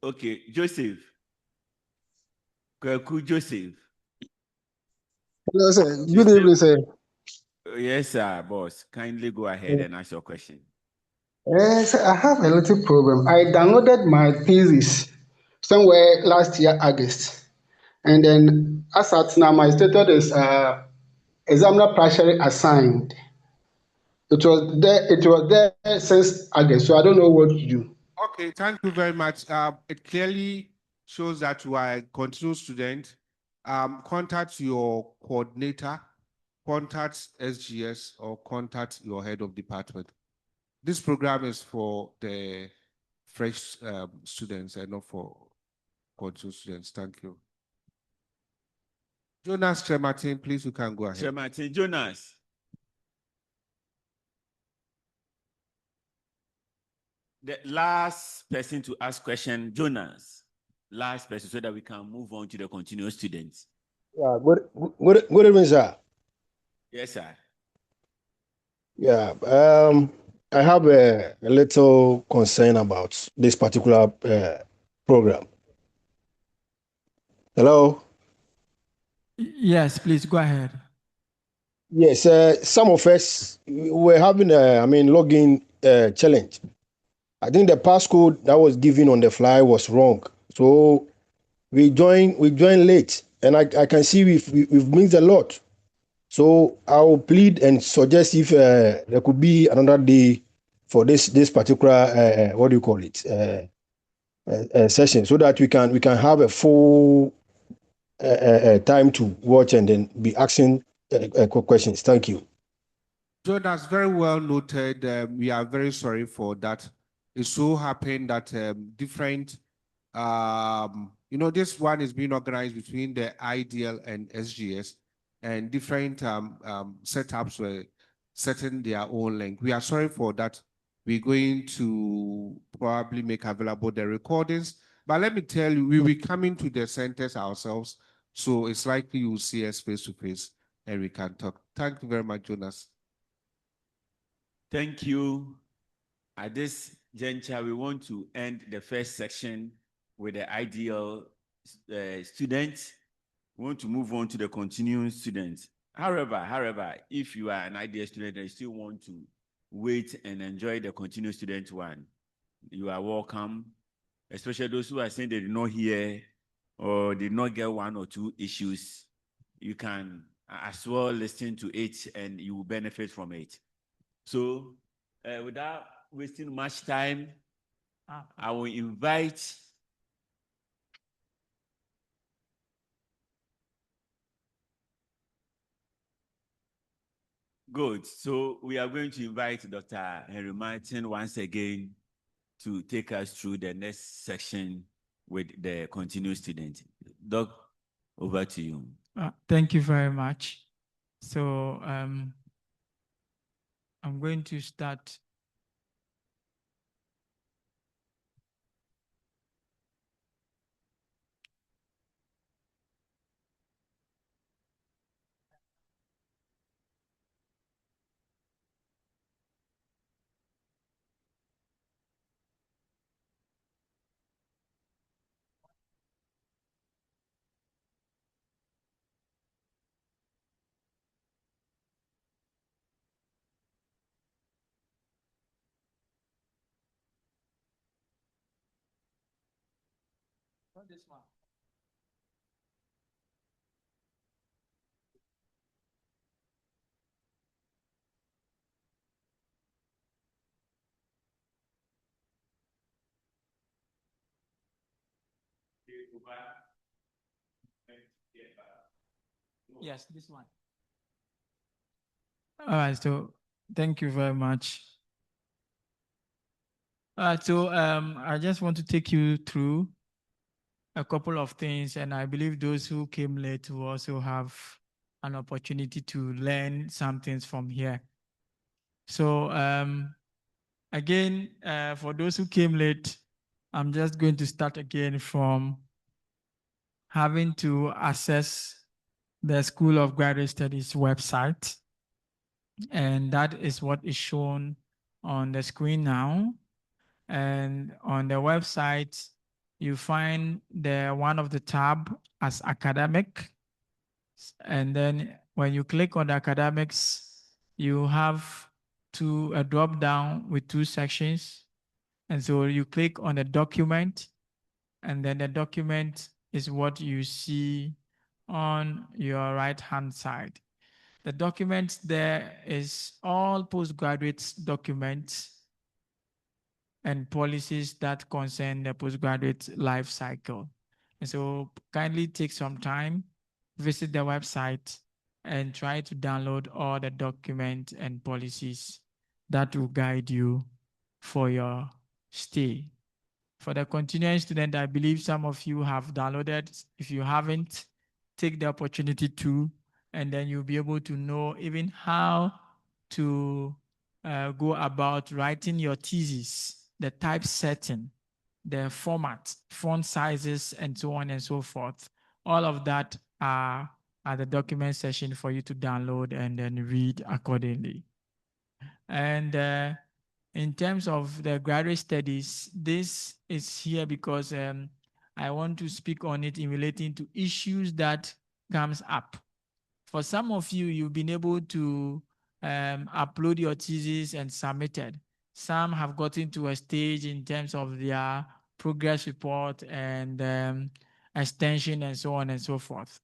Okay, Joseph. Joseph. Hello, sir. Good evening, sir. Yes, sir, boss. Kindly go ahead and ask your question. Yes, I have a little problem. I downloaded my thesis somewhere last year, August. And then as at now, my status is examiner partially assigned. It was there since August, so I don't know what to do. Okay, thank you very much. It clearly shows that you are a continuing student. Contact your coordinator, contact SGS, or contact your head of department. This program is for the fresh students and not for continuing students. Thank you. Jonas Tremartin, please, you can go ahead. Tremartin, Jonas. The last person to ask question, Jonas. Last person, so that we can move on to the continuous students. Yeah, good evening, sir. Yes, sir. Yeah, I have a little concern about this particular program. Hello? Yes, please go ahead. Yes, some of us were having login challenge. I think the passcode that was given on the fly was wrong. So we joined late, and I can see we've missed a lot. So I'll plead and suggest if there could be another day for this particular what do you call it session, so that we can have a full time to watch and then be asking questions. Thank you. So that's very well noted. We are very sorry for that. It so happened that different, this one is being organized between the IDL and SGS, and different setups were setting their own link. We are sorry for that. We're going to probably make available the recordings, but let me tell you, we will be coming to the centers ourselves, so it's likely you will see us face to face and we can talk. Thank you very much, Jonas. Thank you. At this juncture, we want to end the first section with the ideal students. We want to move on to the continuing students. However, if you are an ideal student and still want to wait and enjoy the continuing student one, you are welcome, especially those who are saying they did not hear or did not get one or two issues. You can as well listen to it and you will benefit from it. So without wasting much time, I will invite Good. So we are going to invite Dr. Henry Martin once again to take us through the next section with the continuing student. Doc, over to you. Thank you very much. So I'm going to start. Not this one. Yes, this one. All right, so thank you very much. So I just want to take you through a couple of things, and I believe those who came late will also have an opportunity to learn some things from here. So again, for those who came late, I'm just going to start again from having to access the School of Graduate Studies website. And that is what is shown on the screen now. And on the website, you find one of the tab as academic. And then when you click on the academics, you have a drop down with two sections. And so you click on the document, and then the document is what you see on your right-hand side. The document there is all postgraduate documents and policies that concern the postgraduate life cycle. And so kindly take some time, visit the website, and try to download all the documents and policies that will guide you for your stay. For the continuing student, I believe some of you have downloaded. If you haven't, take the opportunity to, and then you'll be able to know even how to go about writing your thesis, the typesetting, the format, font sizes, and so on and so forth. All of that are at the document section for you to download and then read accordingly. And in terms of the graduate studies, this is here because I want to speak on it in relating to issues that comes up. For some of you, you've been able to upload your thesis and submitted. Some have gotten to a stage in terms of their progress report and extension and so on and so forth.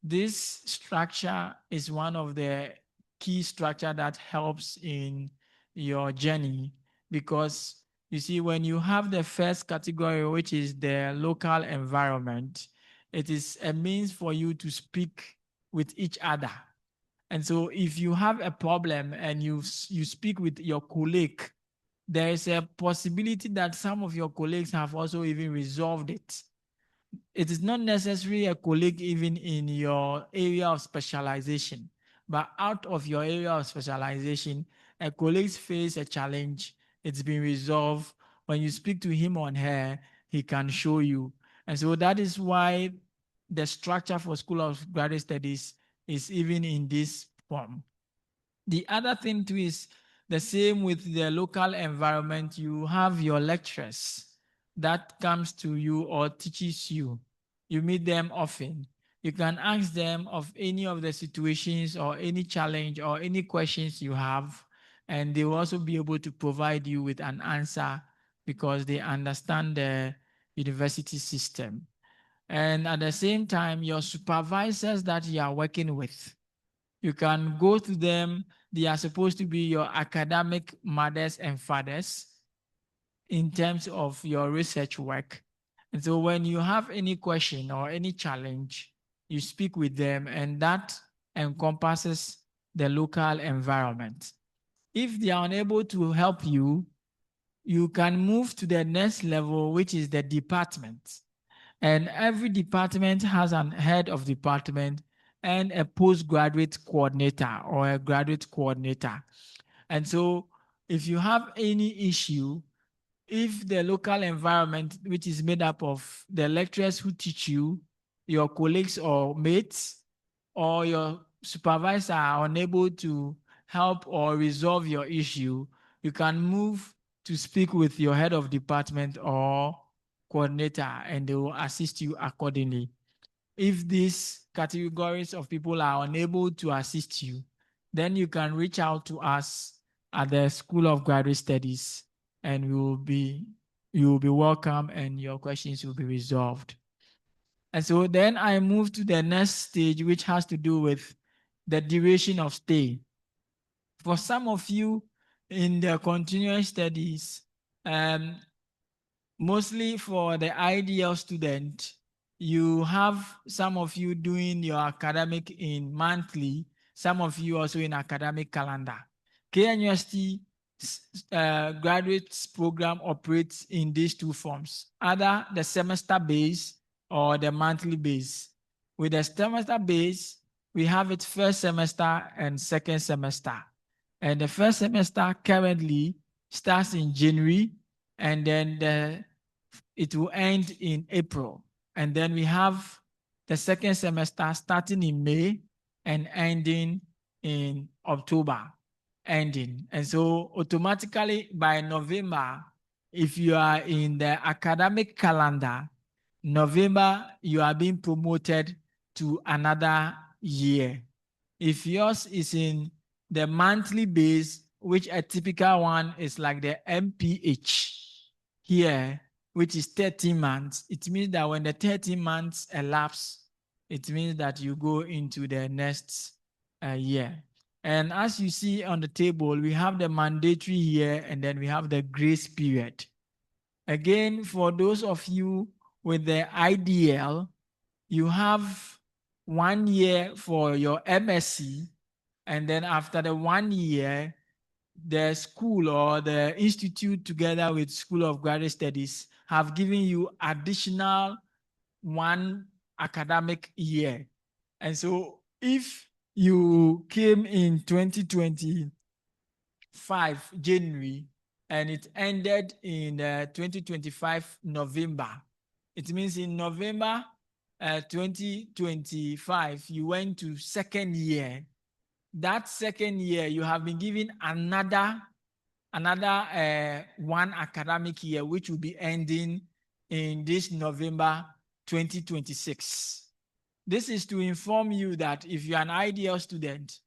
This structure is one of the key structure that helps in your journey, because you see, when you have the first category, which is the local environment, it is a means for you to speak with each other. And so if you have a problem and you speak with your colleague, there is a possibility that some of your colleagues have also even resolved it. It is not necessarily a colleague even in your area of specialization, but out of your area of specialization, a colleague face a challenge, it's been resolved. When you speak to him or her, he can show you. And so that is why the structure for School of Graduate Studies is even in this form. The other thing too is the same with the local environment. You have your lecturers that comes to you or teaches you. You meet them often. You can ask them of any of the situations or any challenge or any questions you have, and they will also be able to provide you with an answer because they understand the university system. And at the same time, your supervisors that you are working with, you can go to them. They are supposed to be your academic mothers and fathers in terms of your research work. And so when you have any question or any challenge, you speak with them, and that encompasses the local environment. If they are unable to help you, you can move to the next level, which is the department. And every department has an head of department and a postgraduate coordinator or a graduate coordinator. And so if you have any issue, if the local environment, which is made up of the lecturers who teach you, your colleagues or mates, or your supervisor are unable to help or resolve your issue, you can move to speak with your head of department or coordinator, and they will assist you accordingly. If these categories of people are unable to assist you, then you can reach out to us at the School of Graduate Studies, and you will be welcome and your questions will be resolved. And so then I move to the next stage, which has to do with the duration of stay. For some of you in the continuous studies, mostly for the ideal student, you have some of you doing your academic in monthly, some of you also in academic calendar. KNUST graduates program operates in these two forms, either the semester base or the monthly base. With the semester base, we have it first semester and second semester. And the first semester currently starts in January, and then it will end in April. And then we have the second semester starting in May and ending in October. And so automatically by November, if you are in the academic calendar, November, you are being promoted to another year. If yours is in the monthly base, which a typical one is like the MPH here, which is 13 months, it means that when the 13 months elapse, it means that you go into the next year. And as you see on the table, we have the mandatory year and then we have the grace period. Again, for those of you with the IDL, you have 1 year for your MSc, and then after the 1 year, the school or the institute together with School of Graduate Studies have given you additional 1 academic year. And so if you came in 2025 January and it ended in 2025 November, it means in November 2025, you went to second year. That second year, you have been given another 1 academic year, which will be ending in this November 2026. This is to inform you that if you're an ideal student,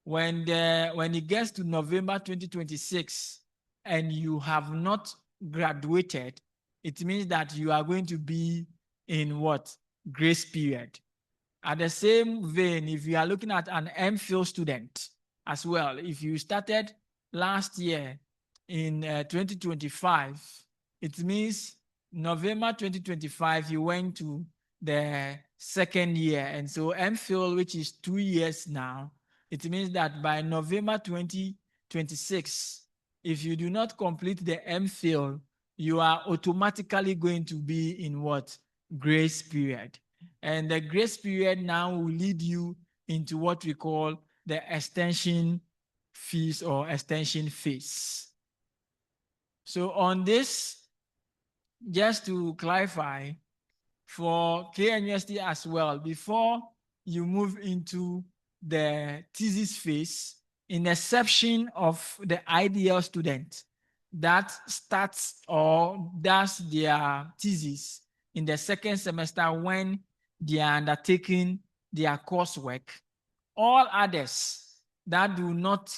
when it gets to November 2026 and you have not graduated, it means that you are going to be in what? Grace period. At the same vein, if you are looking at an MPhil student as well, if you started last year in 2025, it means November 2025, you went to the second year. And so MPhil, which is 2 years now, it means that by November 2026, if you do not complete the MPhil, you are automatically going to be in what? Grace period. And the grace period now will lead you into what we call the extension fees or extension phase. So on this, just to clarify, for KNUST as well, before you move into the thesis phase, in exception of the ideal student that starts or does their thesis in the second semester when they are undertaking their coursework, all others that do not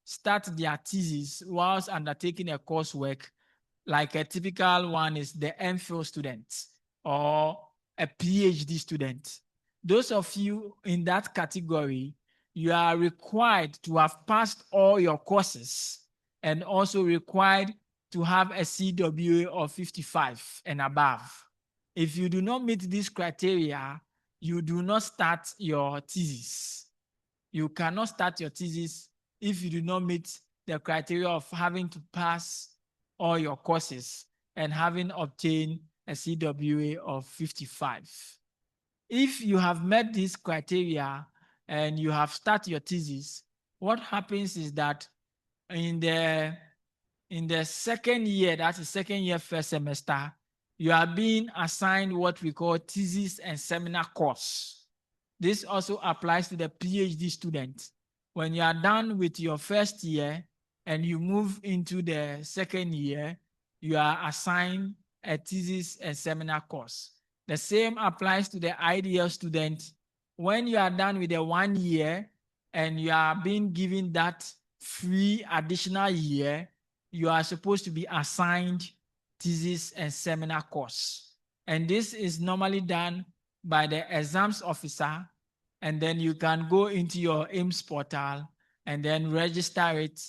start their thesis whilst undertaking a coursework, like a typical one is the MPhil student or a PhD student. Those of you in that category, you are required to have passed all your courses and also required to have a CWA of 55 and above. If you do not meet these criteria, you do not start your thesis. You cannot start your thesis if you do not meet the criteria of having to pass all your courses and having obtained a CWA of 55. If you have met these criteria and you have started your thesis, what happens is that in the second year, that's the second year, first semester, you are being assigned what we call thesis and seminar course. This also applies to the PhD student. When you are done with your first year and you move into the second year, you are assigned a thesis and seminar course. The same applies to the ideal student. When you are done with the 1 year and you are being given that free additional year, you are supposed to be assigned thesis and seminar course. And this is normally done by the exams officer, and then you can go into your AIMS portal and then register it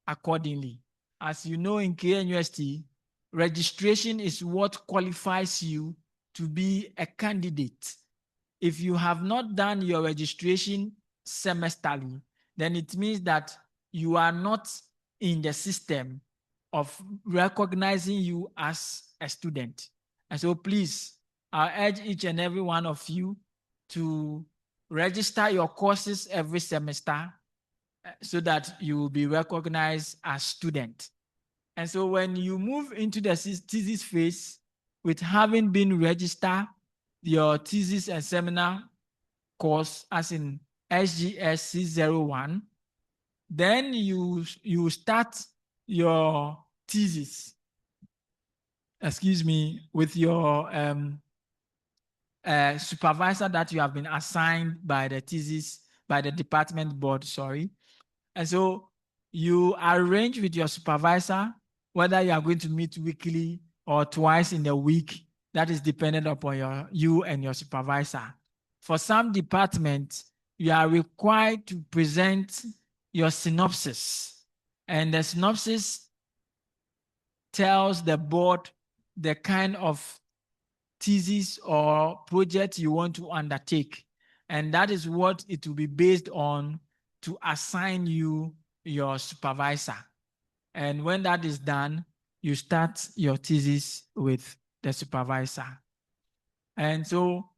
accordingly. As you know, in KNUST, registration is what qualifies you to be a candidate. If you have not done your registration semesterly, then it means that you are not in the system of recognizing you as a student. And so please, I urge each and every one of you to register your courses every semester so that you will be recognized as student. And so when you move into the thesis phase with having been registered your thesis and seminar course as in SGS 601, then you start your thesis, with your supervisor that you have been assigned by the thesis, by the department board, sorry. And so you arrange with your supervisor whether you are going to meet weekly or twice in a week. That is dependent upon you and your supervisor. For some departments, you are required to present your synopsis. And the synopsis tells the board the kind of thesis or project you want to undertake. And that is what it will be based on to assign you your supervisor. And when that is done, you start your thesis with the supervisor. And so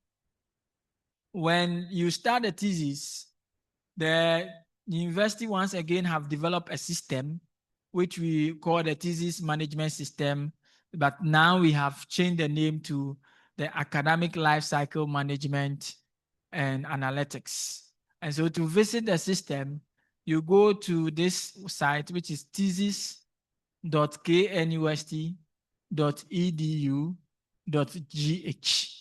when you start the thesis, the university once again have developed a system which we call the Thesis Management System, but now we have changed the name to the Academic Lifecycle Management and Analytics. And so to visit the system, you go to this site, which is thesis.knust.edu.gh.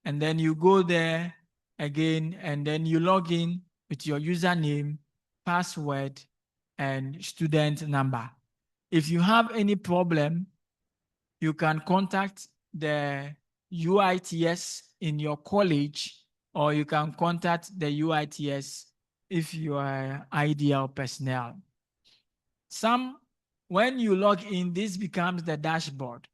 And then you go there again, and then you log in with your username, password, and student number. If you have any problem, you can contact the UITS in your college or you can contact the UITS if you are ideal personnel. When you log in, this becomes the dashboard.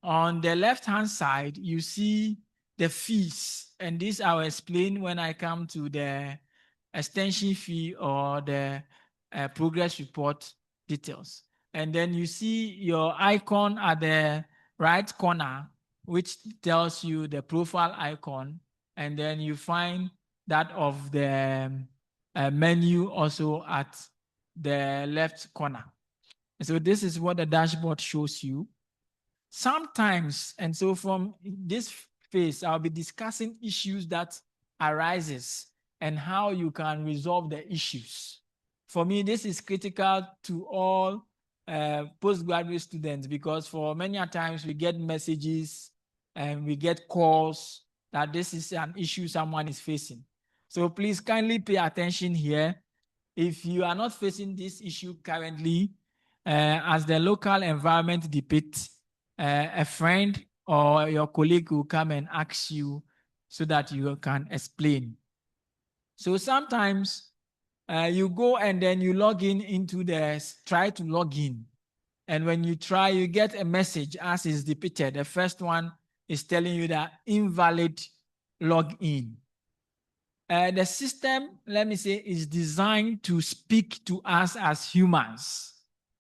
On the left-hand side, you see the fees, and this I'll explain when I come to the extension fee or the progress report details. And then you see your icon at the right corner, which tells you the profile icon, and then you find that of the menu also at the left corner. So this is what the dashboard shows you. Sometimes, and so from this phase, I'll be discussing issues that arises and how you can resolve the issues. For me, this is critical to all postgraduate students, because for many times we get messages and we get calls that this is an issue someone is facing. So please kindly pay attention here. If you are not facing this issue currently, as the local environment depicts, a friend or your colleague will come and ask you so that you can explain. So sometimes you go and then you log in into try to log in. And when you try, you get a message as is depicted. The first one is telling you that invalid login. The system, let me say, is designed to speak to us as humans.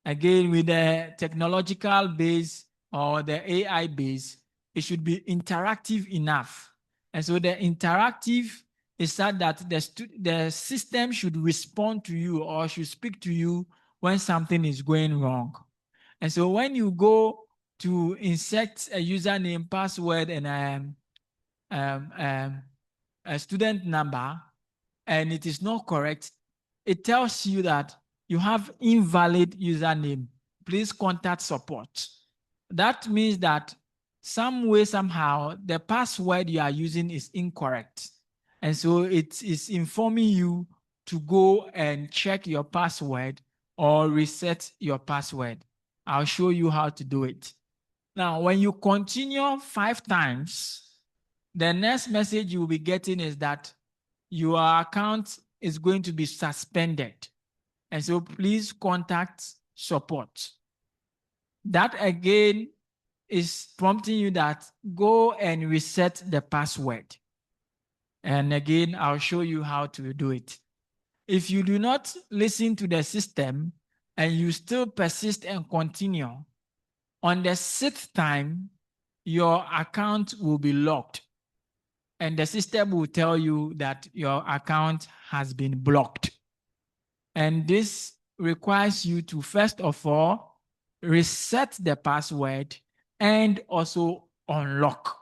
Again, with the technological base or the AI base, it should be interactive enough. And so the interactive is that the system should respond to you or should speak to you when something is going wrong. And so when you go to insert a username, password, and a student number, and it is not correct, it tells you that you have invalid username. Please contact support. That means that some way, somehow, the password you are using is incorrect. And so it is informing you to go and check your password or reset your password. I'll show you how to do it. Now, when you continue 5 times, the next message you will be getting is that your account is going to be suspended. And so please contact support. That again is prompting you that go and reset the password. And again, I'll show you how to do it. If you do not listen to the system and you still persist and continue, on the 6th time, your account will be locked. And the system will tell you that your account has been blocked. And this requires you to, first of all, reset the password and also unlock.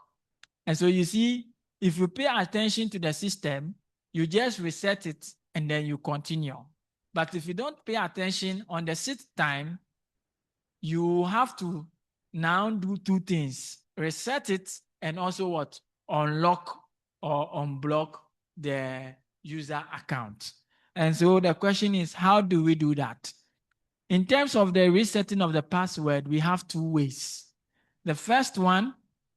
And so you see, if you pay attention to the system, you just reset it and then you continue. But if you don't pay attention, on the 6th time, you have to now do 2 things: reset it and also what? Unlock or unblock the user account. And so the question is, how do we do that? In terms of the resetting of the password, we have 2 ways. The first one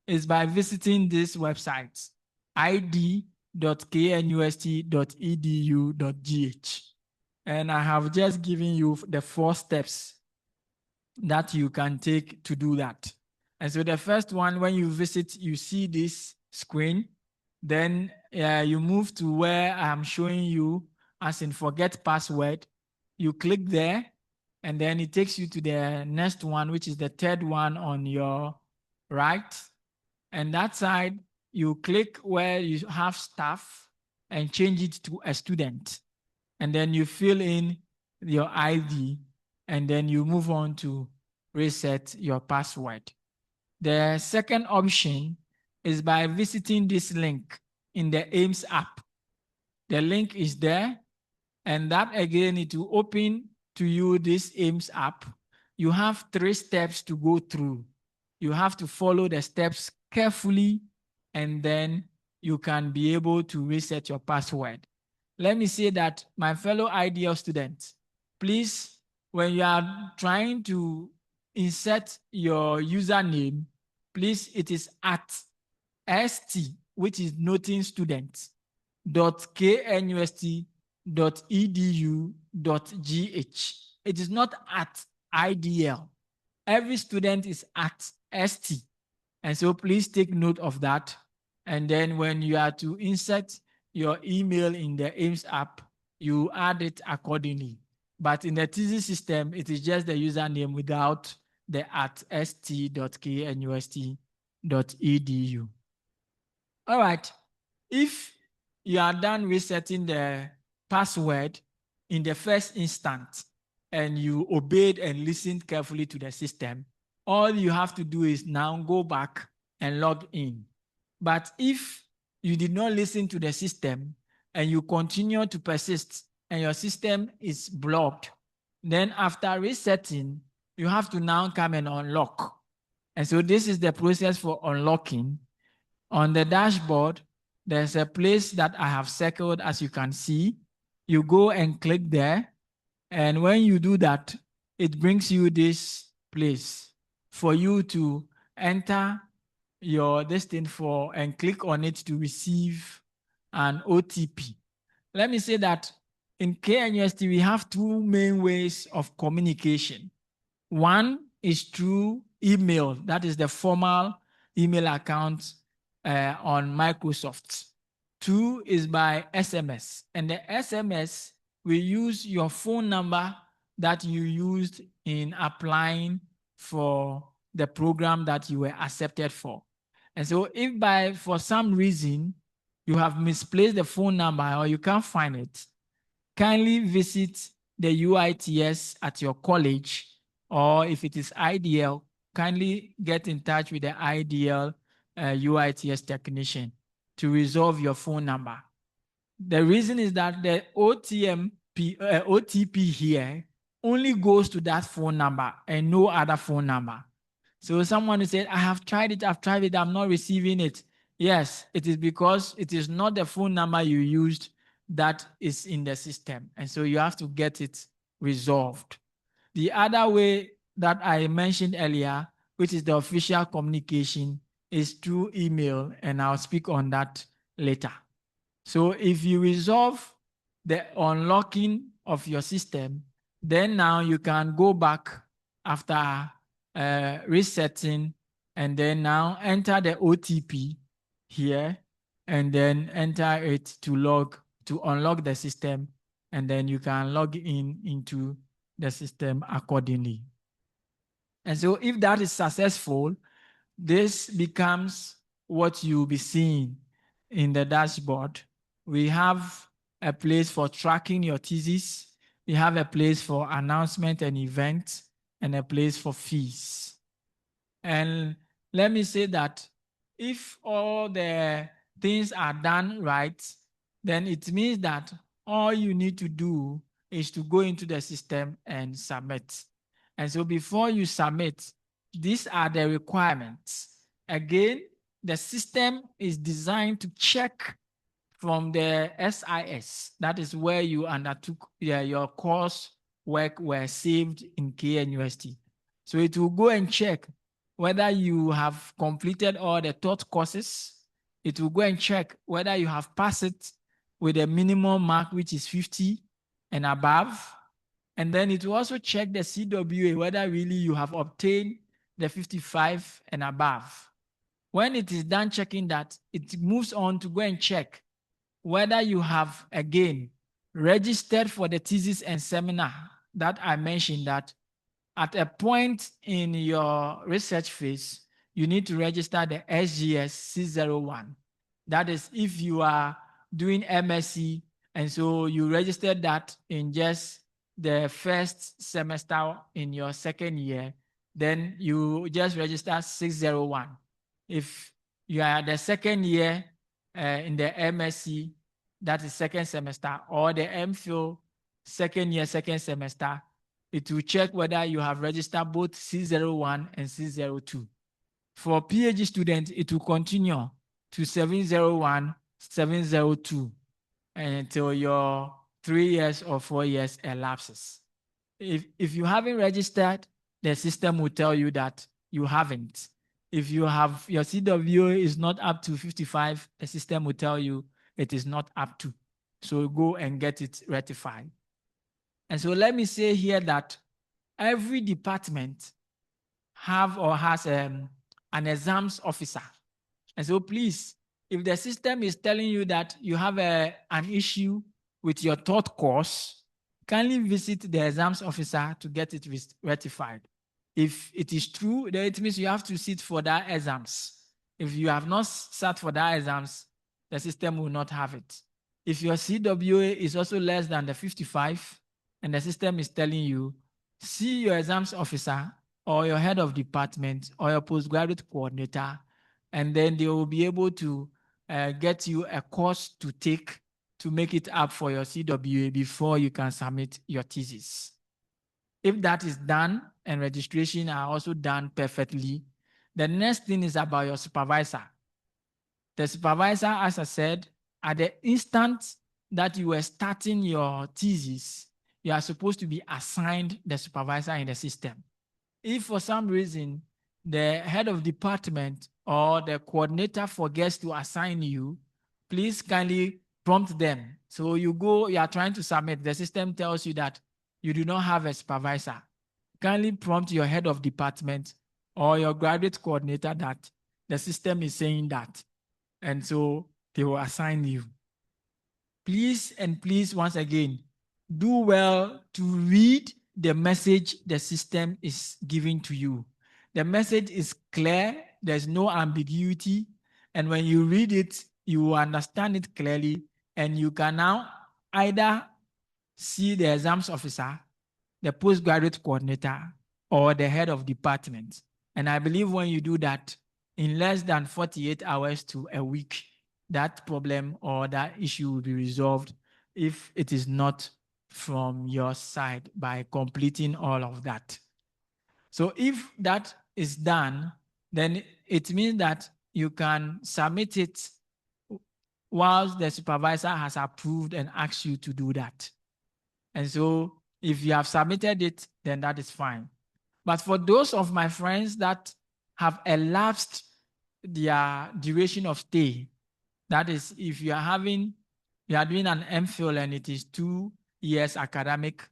is by visiting this website, id.knust.edu.gh. And I have just given you the 4 steps that you can take to do that. And so the first one, when you visit, you see this screen. Then you move to where I'm showing you, as in forget password. You click there, and then it takes you to the next one, which is the 3rd one on your right. And that side, you click where you have staff and change it to a student. And then you fill in your ID, and then you move on to reset your password. The second option is by visiting this link in the AIMS app. The link is there, and that again, it will open to you this AIMS app. You have 3 steps to go through. You have to follow the steps carefully, and then you can be able to reset your password. Let me say that, my fellow ideal students, please, when you are trying to insert your username, please, it is at ST, which is noting student. st.knust.edu.gh. It is not at IDL. Every student is at ST. And so please take note of that. And then when you are to insert your email in the AIMS app, you add it accordingly. But in the thesis system, it is just the username without the at st.knust.edu. All right. If you are done resetting the password in the first instant and you obeyed and listened carefully to the system, all you have to do is now go back and log in. But if you did not listen to the system and you continue to persist and your system is blocked, then after resetting, you have to now come and unlock. And so this is the process for unlocking. On the dashboard, there's a place that I have circled, as you can see. You go and click there. And when you do that, it brings you this place for you to enter your destination for and click on it to receive an OTP. Let me say that in KNUST, we have two main ways of communication. One is through email, that is the formal email account on Microsoft. Two is by SMS. And the SMS will use your phone number that you used in applying for the program that you were accepted for. And so if for some reason you have misplaced the phone number or you can't find it, kindly visit the UITS at your college, or if it is IDL, kindly get in touch with the IDL UITS technician to resolve your phone number. The reason is that the OTP here only goes to that phone number and no other phone number. So someone said, I have tried it, I'm not receiving it. Yes, it is because it is not the phone number you used that is in the system. And so you have to get it resolved. The other way that I mentioned earlier, which is the official communication, is through email, and I'll speak on that later. So if you resolve the unlocking of your system, then now you can go back after resetting and then now enter the OTP here and then enter it to unlock the system, and then you can log into the system accordingly. And so if that is successful, this becomes what you'll be seeing in the dashboard. We have a place for tracking your thesis. We have a place for announcement and events, and a place for fees. And let me say that if all the things are done right, then it means that all you need to do is to go into the system and submit. And so before you submit, these are the requirements. Again, the system is designed to check from the SIS. That is where you undertook your course work were saved in KNUST. So it will go and check whether you have completed all the taught courses. It will go and check whether you have passed it with a minimum mark, which is 50 and above. And then it will also check the CWA, whether really you have obtained the 55 and above. When it is done checking that, it moves on to go and check whether you have, again, registered for the thesis and seminar that I mentioned, that at a point in your research phase, you need to register the SGS 601. That is if you are doing MSc, and so you registered that in just the first semester in your second year, then you just register 601. If you are the second year in the MSc, that is second semester, or the MPhil second year, second semester, it will check whether you have registered both 601 and 602. For PhD students, it will continue to 701, 702 until your 3 years or 4 years elapses. If you haven't registered, the system will tell you that you haven't. If you have your CWA is not up to 55, the system will tell you it is not up to. So go and get it rectified. And so let me say here that every department have or has an exams officer. And so please, if the system is telling you that you have an issue with your taught course, kindly visit the exams officer to get it rectified. If it is true, then it means you have to sit for that exams. If you have not sat for that exams, the system will not have it. If your CWA is also less than the 55, and the system is telling you, see your exams officer or your head of department or your postgraduate coordinator, and then they will be able to get you a course to take to make it up for your CWA before you can submit your thesis. If that is done and registration are also done perfectly, the next thing is about your supervisor. The supervisor, as I said, at the instant that you were starting your thesis, you are supposed to be assigned the supervisor in the system. If for some reason the head of department or the coordinator forgets to assign you, please kindly prompt them. So you are trying to submit, the system tells you that you do not have a supervisor. Kindly prompt your head of department or your graduate coordinator that the system is saying that. And so they will assign you. Please and please, once again, do well to read the message the system is giving to you. The message is clear, there's no ambiguity, and when you read it, you will understand it clearly, and you can now either see the exams officer, the postgraduate coordinator, or the head of department. And I believe when you do that, in less than 48 hours to a week, that problem or that issue will be resolved if it is not from your side by completing all of that. So if that is done, then it means that you can submit it whilst the supervisor has approved and asked you to do that. And so if you have submitted it, then that is fine. But for those of my friends that have elapsed their duration of stay, that is, if you are doing an MPhil and it is 2 years academic,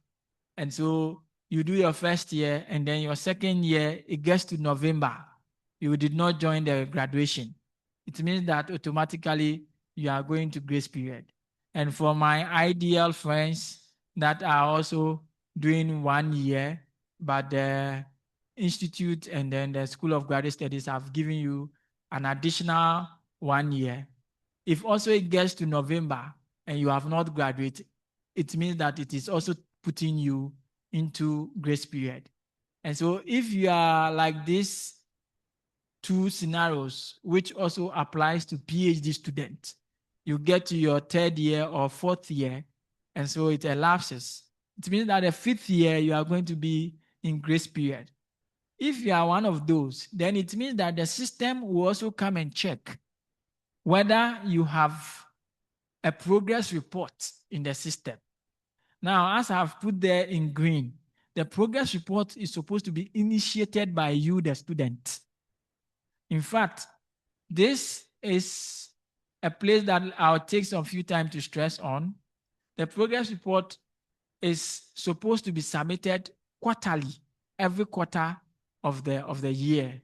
and so you do your first year and then your second year, it gets to November, you did not join the graduation. It means that automatically you are going to grace period. And for my ideal friends that are also doing 1 year, but the institute and then the School of Graduate Studies have given you an additional 1 year. If also it gets to November and you have not graduated, it means that it is also putting you into grace period. And so if you are like these two scenarios, which also applies to PhD students, you get to your 3rd year or 4th year, and so it elapses. It means that the 5th year, you are going to be in grace period. If you are one of those, then it means that the system will also come and check whether you have a progress report in the system. Now, as I've put there in green, the progress report is supposed to be initiated by you, the student. In fact, this is a place that I'll take some few time to stress on. The progress report is supposed to be submitted quarterly, every quarter of the year.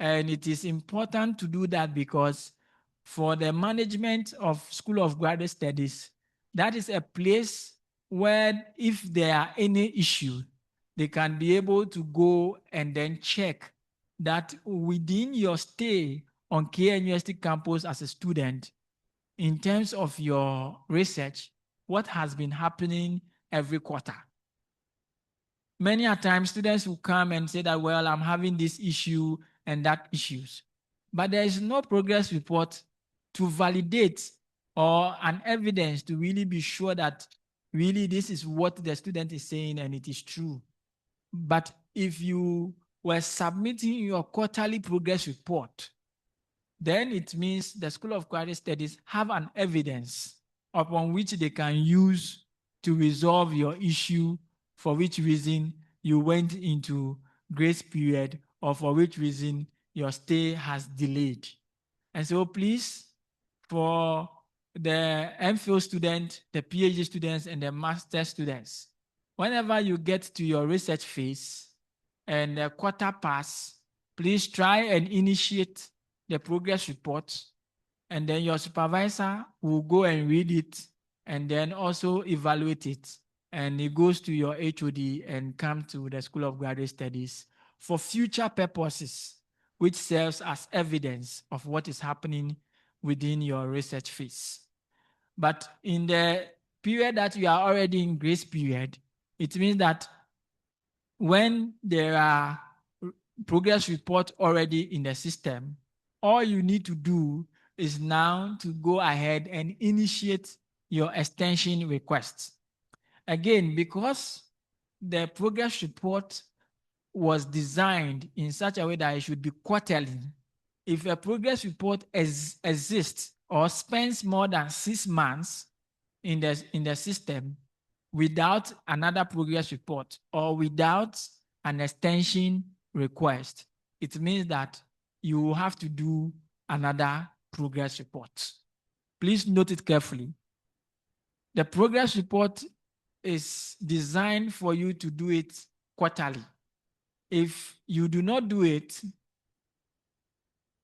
And it is important to do that because for the management of School of Graduate Studies, that is a place where if there are any issue, they can be able to go and then check that within your stay on KNUST campus as a student, in terms of your research, what has been happening every quarter. Many a time students will come and say that, well, I'm having this issue and that issues. But there is no progress report to validate or an evidence to really be sure that really this is what the student is saying and it is true. But if you were submitting your quarterly progress report, then it means the School of Graduate Studies have an evidence upon which they can use to resolve your issue, for which reason you went into grace period or for which reason your stay has delayed. And so please, for the MPhil student, the PhD students, and the master students, whenever you get to your research phase and the quarter pass, please try and initiate the progress report, and then your supervisor will go and read it and then also evaluate it. And it goes to your HOD and come to the School of Graduate Studies for future purposes, which serves as evidence of what is happening within your research phase. But in the period that you are already in grace period, it means that when there are progress report already in the system, all you need to do is now to go ahead and initiate your extension request. Again, because the progress report was designed in such a way that it should be quarterly, if a progress report exists or spends more than 6 months in the system without another progress report or without an extension request, it means that you will have to do another progress report. Please note it carefully. The progress report is designed for you to do it quarterly. If you do not do it,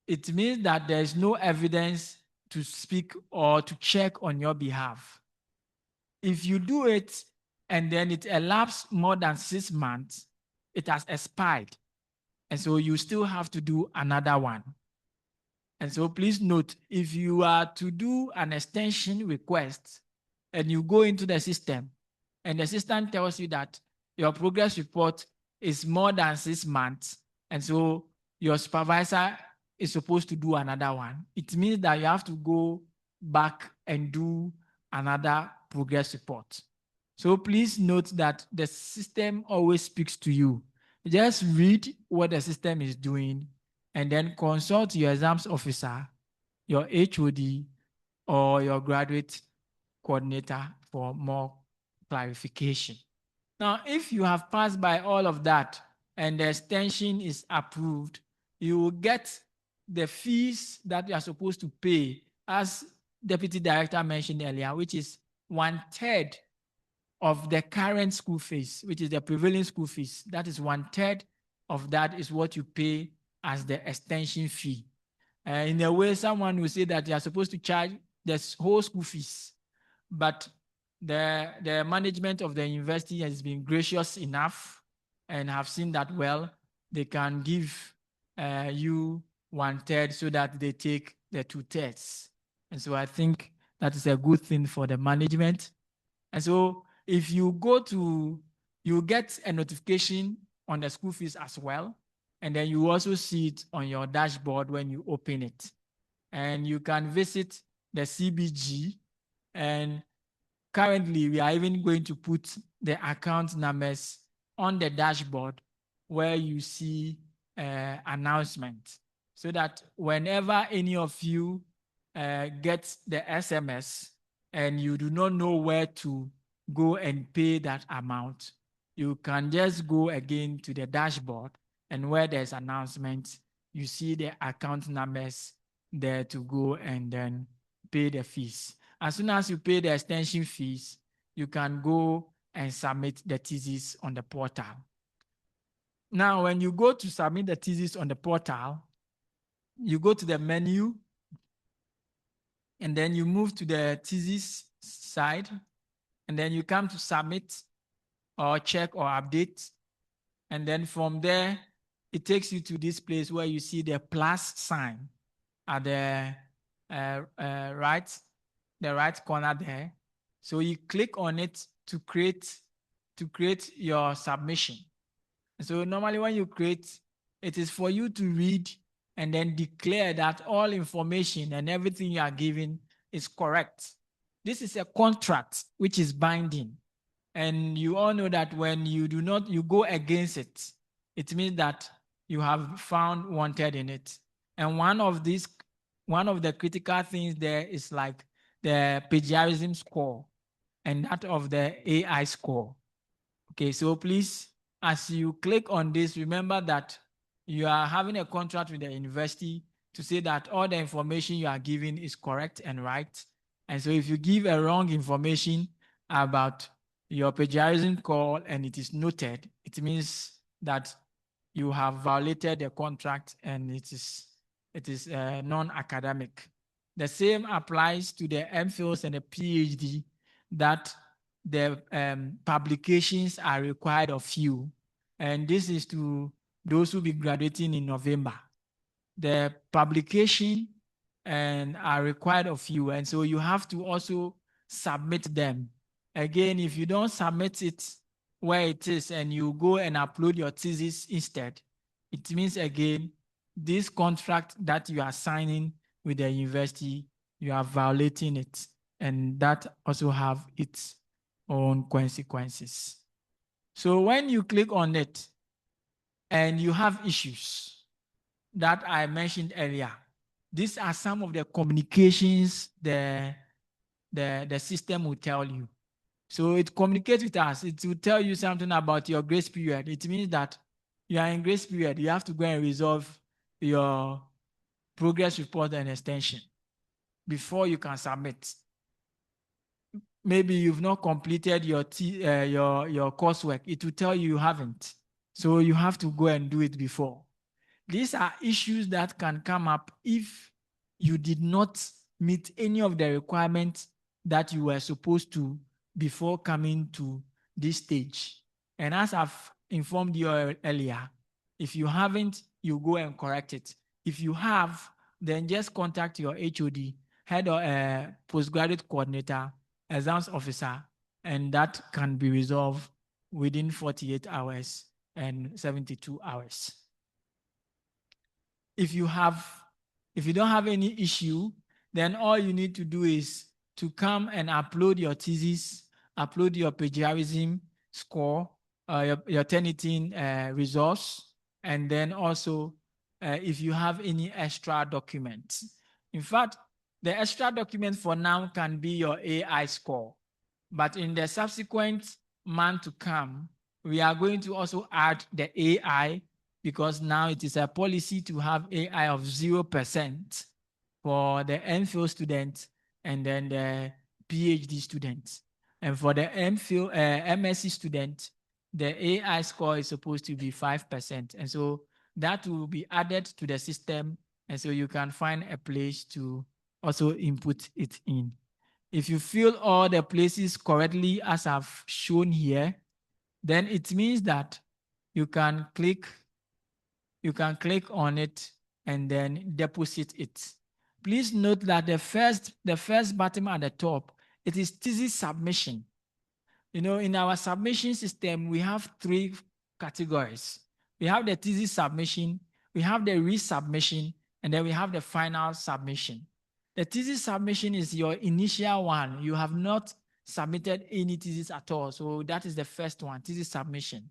it means that there is no evidence to speak or to check on your behalf. If you do it and then it elapses more than 6 months, it has expired. And so you still have to do another one. And so please note, if you are to do an extension request and you go into the system and the system tells you that your progress report is more than 6 months, and so your supervisor is supposed to do another one, it means that you have to go back and do another progress report. So please note that the system always speaks to you. Just read what the system is doing and then consult your exams officer, your HOD, or your graduate coordinator for more clarification. Now, if you have passed by all of that and the extension is approved, you will get the fees that you are supposed to pay, as Deputy Director mentioned earlier, which is 1/3 of the current school fees, which is the prevailing school fees. That is 1/3 of that is what you pay as the extension fee. In a way, someone will say that you are supposed to charge the whole school fees, but the management of the university has been gracious enough and have seen that, well, they can give you 1/3 so that they take the 2/3. And so I think that is a good thing for the management. And so if you go to, you get a notification on the school fees as well. And then you also see it on your dashboard when you open it. And you can visit the CBG. And currently, we are even going to put the account numbers on the dashboard where you see announcement, so that whenever any of you get the SMS and you do not know where to go and pay that amount, you can just go again to the dashboard, and where there's announcement, you see the account numbers there to go and then pay the fees. As soon as you pay the extension fees, you can go and submit the thesis on the portal. Now, when you go to submit the thesis on the portal, you go to the menu, and then you move to the thesis side, and then you come to submit or check or update. And then from there, it takes you to this place where you see the plus sign at the right corner there. So you click on it to create your submission. So normally when you create, it is for you to read and then declare that all information and everything you are giving is correct. This is a contract which is binding. And you all know that when you do not, you go against it, it means that you have found wanted in it. And one of the critical things there is like the plagiarism score and that of the AI score. Okay, so please, as you click on this, remember that you are having a contract with the university to say that all the information you are giving is correct and right. And so if you give a wrong information about your plagiarism call and it is noted, it means that you have violated the contract and it is non-academic. The same applies to the MPhils and the PhD, that the publications are required of you. And this is to those who will be graduating in November. The publication and are required of you. And so you have to also submit them. Again, if you don't submit it where it is and you go and upload your thesis instead, it means again, this contract that you are signing with the university, you are violating it. And that also have its own consequences. So when you click on it and you have issues that I mentioned earlier, these are some of the communications the system will tell you. So it communicates with us. It will tell you something about your grace period. It means that you are in grace period. You have to go and resolve your progress report and extension before you can submit. Maybe you've not completed your coursework. It will tell you haven't. So you have to go and do it before. These are issues that can come up if you did not meet any of the requirements that you were supposed to before coming to this stage. And as I've informed you earlier, if you haven't, you go and correct it. If you have, then just contact your HOD, head or postgraduate coordinator, exams officer, and that can be resolved within 48 hours and 72 hours. If you don't have any issue, then all you need to do is to come and upload your thesis, upload your plagiarism score, your Turnitin results, and then also if you have any extra documents. In fact, the extra document for now can be your AI score, but in the subsequent month to come, we are going to also add the AI, because now it is a policy to have AI of 0% for the MPhil students and then the PhD students. And for the MSc student, the AI score is supposed to be 5%. And so that will be added to the system. And so you can find a place to also input it in. If you fill all the places correctly, as I've shown here, then it means that you can click on it and then deposit it. Please note that the first button at the top, it is thesis submission. You know, in our submission system, we have 3 categories. We have the thesis submission, we have the resubmission, and then we have the final submission. The thesis submission is your initial one. You have not submitted any thesis at all. So that is the first one, thesis submission.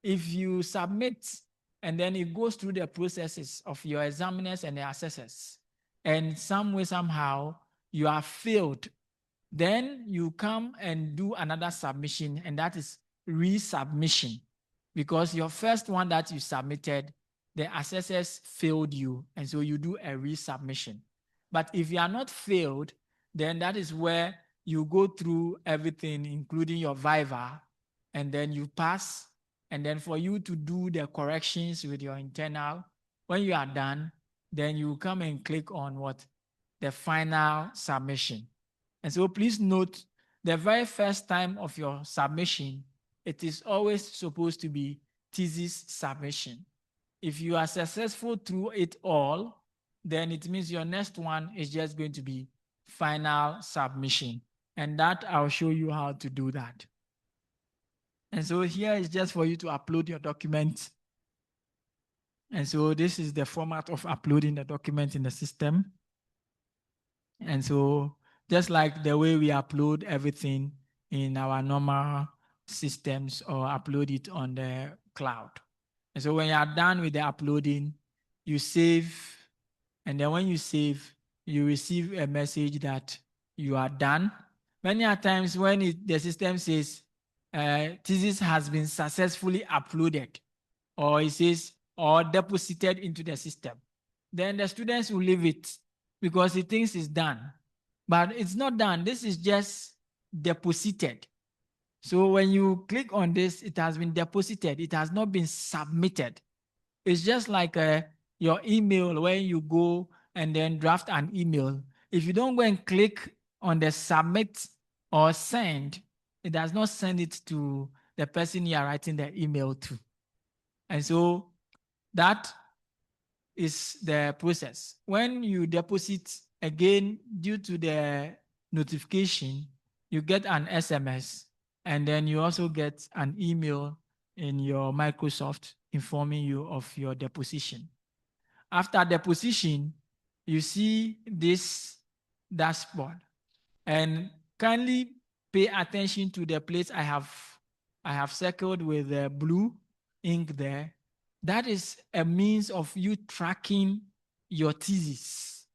If you submit and then it goes through the processes of your examiners and the assessors, and some way, somehow, you are failed, then you come and do another submission, and that is resubmission. Because your first one that you submitted, the assessors failed you, and so you do a resubmission. But if you are not failed, then that is where you go through everything, including your viva, and then you pass. And then for you to do the corrections with your internal, when you are done, then you come and click on what? The final submission. And so please note, the very first time of your submission, it is always supposed to be thesis submission. If you are successful through it all, then it means your next one is just going to be final submission. And that I'll show you how to do that. And so here is just for you to upload your document. And so this is the format of uploading the document in the system. And so just like the way we upload everything in our normal systems or upload it on the cloud. And so when you are done with the uploading, you save. And then when you save, you receive a message that you are done. Many times when the system says, thesis has been successfully uploaded, or it says, or deposited into the system, then the students will leave it because he thinks it's done. but it's not done. This is just deposited. So when you click on this, it has been deposited. It has not been submitted. It's just like your email where you go and then draft an email. If you don't go and click on the submit or send, it does not send it to the person you are writing the email to. And so that is the process. When you deposit, again, due to the notification, you get an SMS, and then you also get an email in your Microsoft informing you of your deposition. After deposition, you see this dashboard, and kindly pay attention to the place I have circled with the blue ink there. That is a means of you tracking your thesis.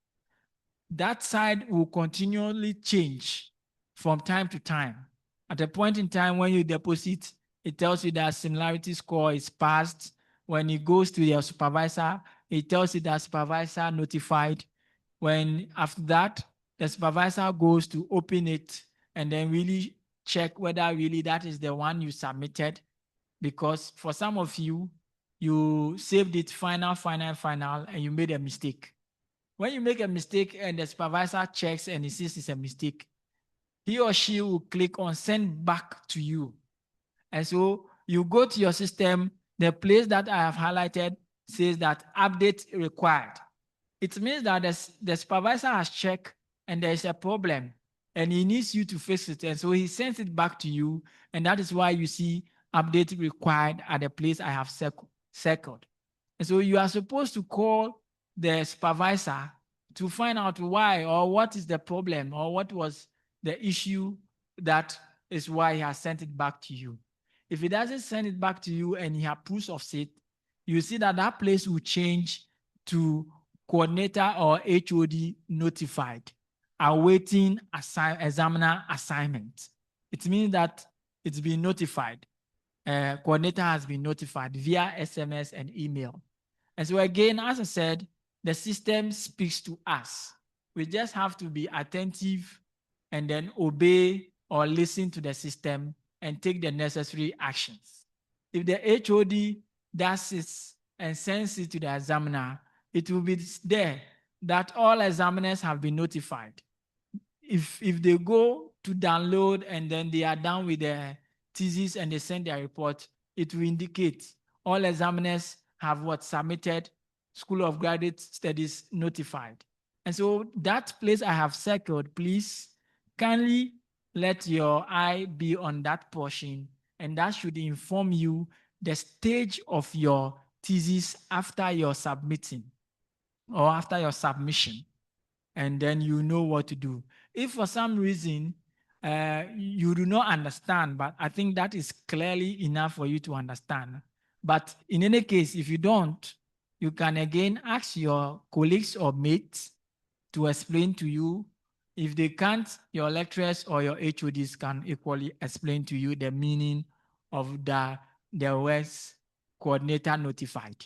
That side will continually change from time to time. At a point in time when you deposit, it tells you that similarity score is passed. When it goes to your supervisor, it tells you that supervisor notified. When after that, the supervisor goes to open it and then really check whether really that is the one you submitted. Because for some of you, you saved it final, and you made a mistake. When you make a mistake and the supervisor checks and he sees it's a mistake, he or she will click on send back to you. And so you go to your system, the place that I have highlighted says that update required. It means that the supervisor has checked and there is a problem and he needs you to fix it. And so he sends it back to you. And that is why you see update required at the place I have circled. And so you are supposed to call the supervisor to find out why or what is the problem or what was the issue that is why he has sent it back to you. If he doesn't send it back to you and he approves of it, you see that that place will change to coordinator or HOD notified, awaiting examiner assignment. It means that it's been notified. Coordinator has been notified via SMS and email. And so again, as I said, the system speaks to us. We just have to be attentive and then obey or listen to the system and take the necessary actions. If the HOD does it and sends it to the examiner, it will be there that all examiners have been notified. If they go to download and then they are done with the thesis and they send their report, it will indicate all examiners have submitted, School of Graduate Studies notified. And so that place I have circled, please kindly let your eye be on that portion, and that should inform you the stage of your thesis after your submitting or after your submission, and then you know what to do. If for some reason you do not understand, but I think that is clearly enough for you to understand. But in any case, if you don't, you can again ask your colleagues or mates to explain to you. If they can't, your lecturers or your HODs can equally explain to you the meaning of the words coordinator notified.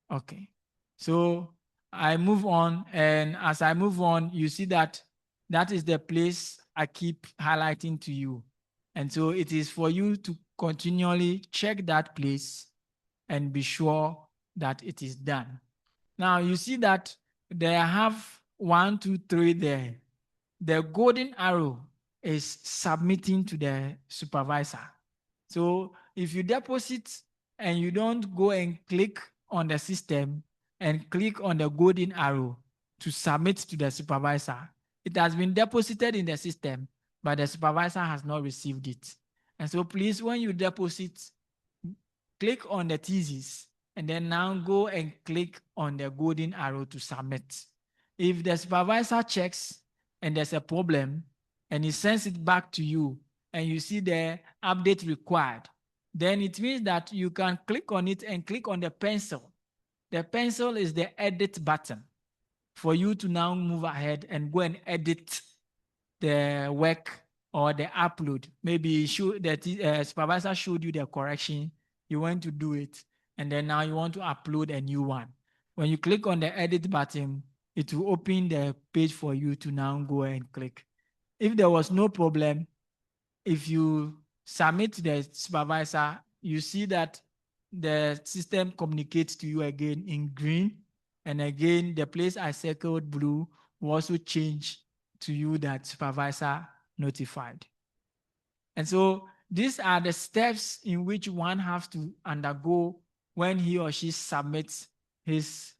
Okay, so I move on, and as I move on, you see that that is the place I keep highlighting to you. And so it is for you to continually check that place and be sure that it is done. Now you see that they have 1, 2, 3 there. The golden arrow is submitting to the supervisor. So if you deposit and you don't go and click on the system and click on the golden arrow to submit to the supervisor, it has been deposited in the system, but the supervisor has not received it. And so please, when you deposit, click on the thesis and then now go and click on the golden arrow to submit. If the supervisor checks and there's a problem and he sends it back to you and you see the update required, then it means that you can click on it and click on the pencil. The pencil is the edit button for you to now move ahead and go and edit the work or the upload. Maybe the supervisor showed you the correction, you want to do it, and then now you want to upload a new one. When you click on the edit button, it will open the page for you to now go and click. If there was no problem, if you submit to the supervisor, you see that the system communicates to you again in green, and again, the place I circled blue will also change to you that supervisor notified. And so these are the steps in which one has to undergo when he or she submits his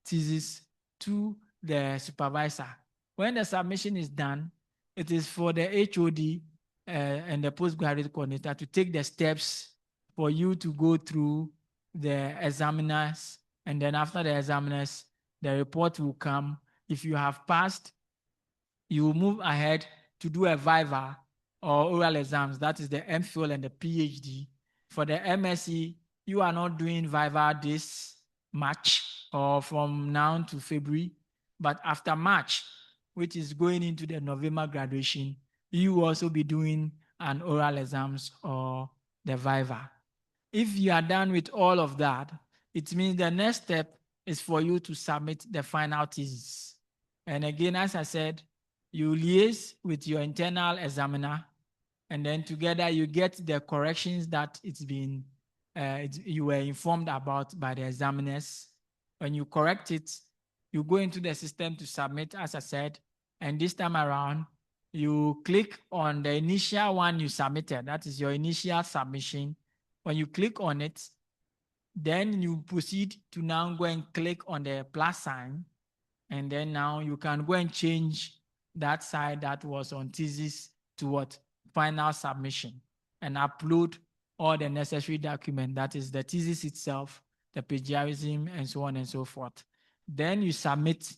thesis to the supervisor. When the submission is done, it is for the HOD and the postgraduate coordinator to take the steps for you to go through the examiners. And then after the examiners, the report will come. If you have passed, you will move ahead to do a viva or oral exams. That is the MPhil and the PhD. For the MSc, you are not doing viva this March or from now to February, but after March, which is going into the November graduation, you will also be doing an oral exams or the viva. If you are done with all of that, it means the next step is for you to submit the final thesis. And again, as I said, you liaise with your internal examiner, and then together you get the corrections that you were informed about by the examiners. When you correct it, you go into the system to submit, as I said, and this time around, you click on the initial one you submitted. That is your initial submission. When you click on it, then you proceed to now go and click on the plus sign, and then now you can go and change that side that was on thesis to what? Final submission, and upload all the necessary document, that is the thesis itself, the plagiarism, and so on and so forth. Then you submit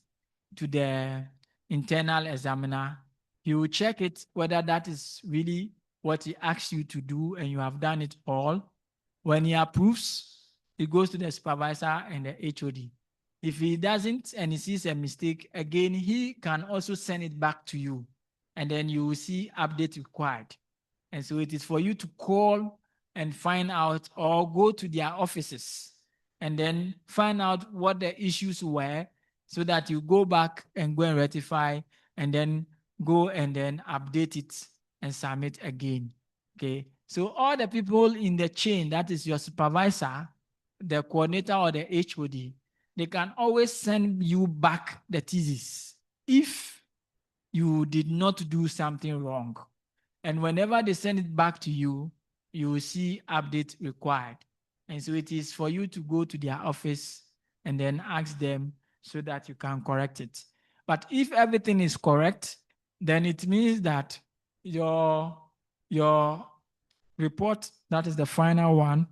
to the internal examiner. He will check it whether that is really what he asks you to do and you have done it all. When he approves, it goes to the supervisor and the HOD. If he doesn't and he sees a mistake, again, he can also send it back to you, and then you will see update required. And so it is for you to call and find out, or go to their offices and then find out what the issues were, so that you go back and go and rectify, and then go and then update it and submit again. Okay. So all the people in the chain, that is your supervisor, the coordinator, or the HOD, they can always send you back the thesis if you did not do something wrong. And whenever they send it back to you, you will see update required. And so it is for you to go to their office and then ask them so that you can correct it. But if everything is correct, then it means that your report, that is the final one,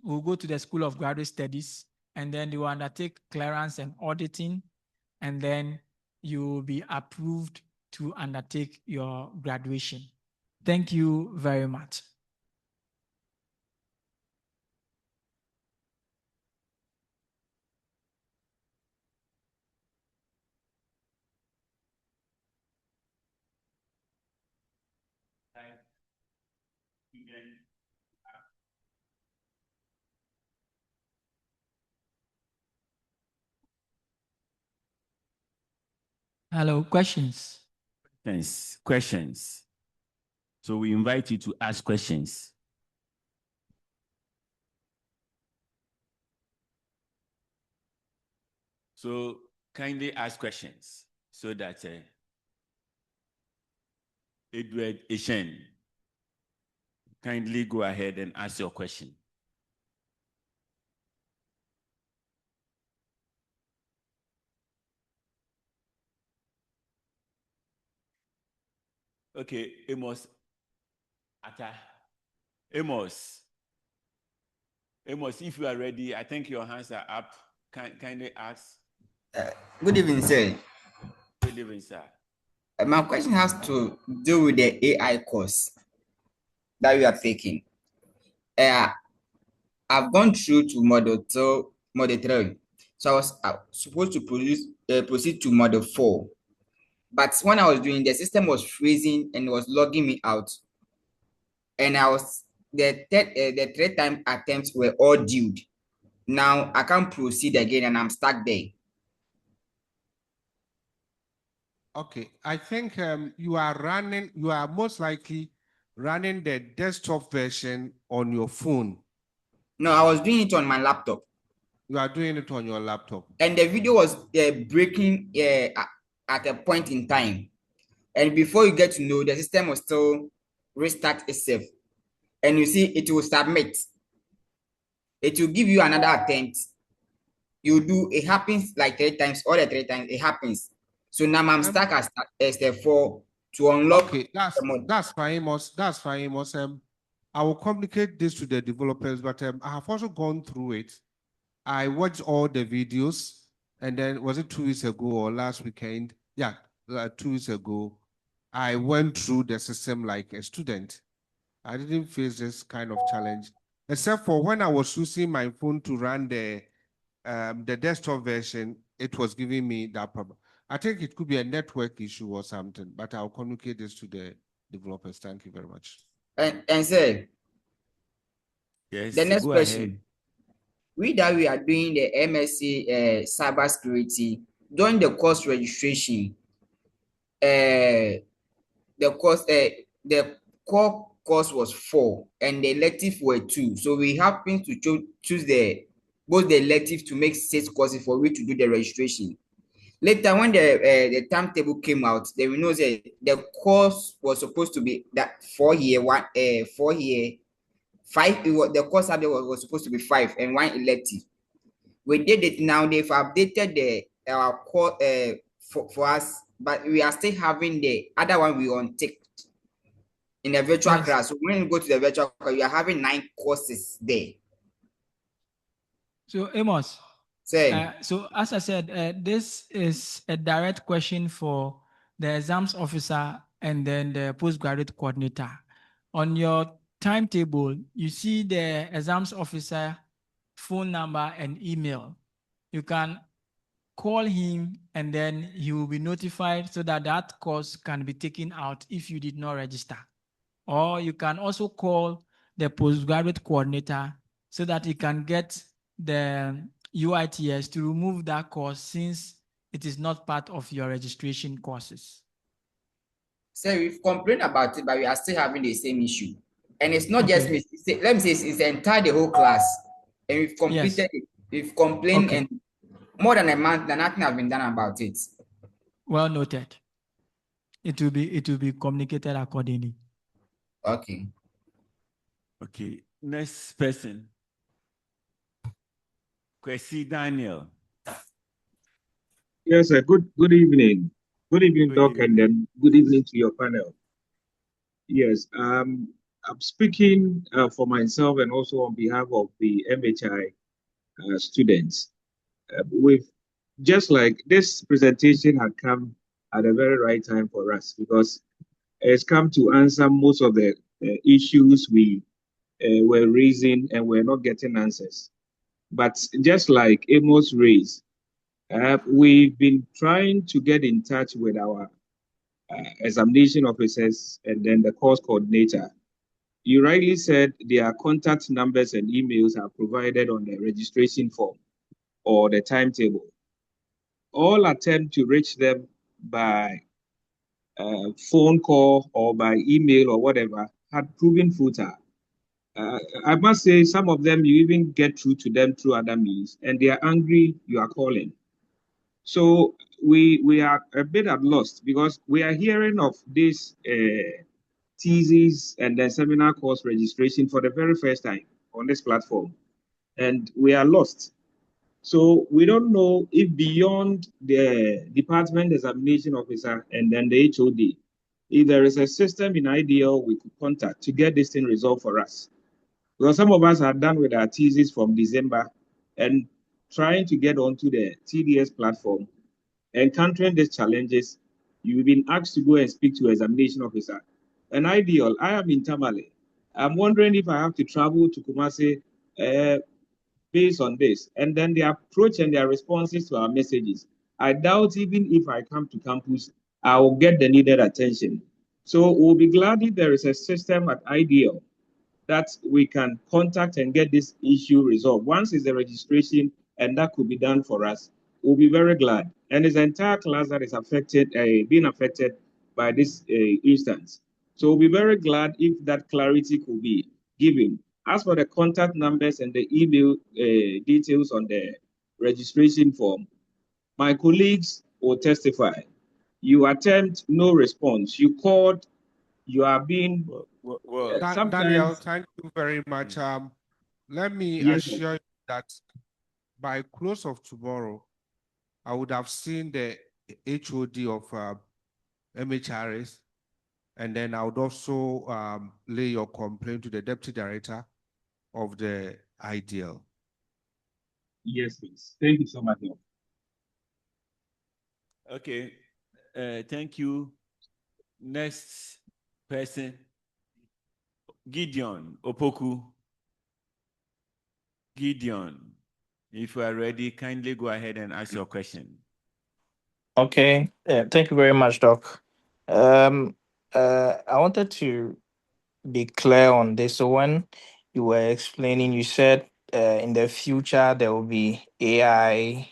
will go to the School of Graduate Studies, and then they will undertake clearance and auditing, and then you will be approved to undertake your graduation. Thank you very much. Hello, questions? Questions. So we invite you to ask questions. So kindly ask questions so that Edward Eshen, kindly go ahead and ask your question. Okay, Amos. Amos, if you are ready, I think your hands are up. Kindly ask. Good evening, sir. Good evening, sir. My question has to do with the AI course that we are taking. I've gone through to model 3, so I was supposed to proceed to model 4. But when I was doing, the system was freezing and was logging me out. And the third time attempts were all due. Now I can't proceed again and I'm stuck there. Okay, I think you are most likely running the desktop version on your phone. No, I was doing it on my laptop. You are doing it on your laptop. And the video was breaking at a point in time. And before you get to know, the system will still restart itself. And you see, it will submit. It will give you another attempt. You do, it happens like 3 times, all the 3 times, it happens. So now I'm stuck at step 4 to unlock. Okay, that's fine, Amos. That's fine, Amos. I will communicate this to the developers, but I have also gone through it. I watched all the videos, and then was it 2 weeks ago or last weekend? Yeah, 2 weeks ago. I went through the system like a student. I didn't face this kind of challenge, except for when I was using my phone to run the desktop version, it was giving me that problem. I think it could be a network issue or something, but I'll communicate this to the developers. Thank you very much. And say, yes, the next go question. ahead. We are doing the MSc cybersecurity. During the course registration, the core course was 4 and the elective were 2. So we happened to choose both the elective to make 6 courses for which to do the registration. Later, when the timetable came out, they will know that the course was supposed to be that 4 year, 4 year, 5. The course subject was supposed to be 5 and 1 elective. We did it now. They've updated our course for us, but we are still having the other one we unticked in the virtual class. So when you go to the virtual class, you are having 9 courses there. So Amos, so as I said, this is a direct question for the exams officer and then the postgraduate coordinator. On your timetable, you see the exams officer phone number and email. You can call him and then he will be notified so that that course can be taken out if you did not register. Or you can also call the postgraduate coordinator so that he can get the UITS to remove that course since it is not part of your registration courses. So we've complained about it, but we are still having the same issue. And it's not just me. Let me say it's entire the whole class. And we've completed it. We've complained and more than a month, and nothing has been done about it. Well noted. It will be communicated accordingly. Okay. Okay. Next person. Kwesi Daniel. Yes, sir. Good evening. Good evening, Doc, and then good evening to your panel. Yes, I'm speaking for myself and also on behalf of the MHI students. With just like this presentation had come at a very right time for us because it's come to answer most of the issues we were raising and we're not getting answers. But just like Amos raised, we've been trying to get in touch with our examination officers and then the course coordinator. You rightly said their contact numbers and emails are provided on the registration form or the timetable. All attempt to reach them by phone call or by email or whatever had proven futile. I must say some of them you even get through to them through other means and they are angry you are calling. So we are a bit at loss because we are hearing of this thesis and the seminar course registration for the very first time on this platform, and we are lost. So we don't know if beyond the department examination officer and then the HOD, if there is a system in IDL we could contact to get this thing resolved for us. Because some of us are done with our thesis from December and trying to get onto the TDS platform, encountering these challenges, you've been asked to go and speak to an examination officer. An ideal, I am in Tamale. I'm wondering if I have to travel to Kumasi based on this. And then the approach and their responses to our messages. I doubt even if I come to campus, I will get the needed attention. So we'll be glad if there is a system at IDL that we can contact and get this issue resolved. Once is the registration, and that could be done for us. we'll be very glad. And it's the entire class that is affected, being affected by this instance. So we'll be very glad if that clarity could be given. As for the contact numbers and the email details on the registration form, my colleagues will testify. You attempt, no response. You called, you are being sometimes. Daniel, thank you very much. Let me assure you that by close of tomorrow, I would have seen the HOD of MHRS, and then I would also lay your complaint to the Deputy Director of the IDL. Yes, please. Thank you so much. Okay, thank you. Next person, Gideon Opoku. Gideon, if you are ready, kindly go ahead and ask your question. Okay, thank you very much, Doc. I wanted to be clear on this. So when you were explaining, you said in the future there will be AI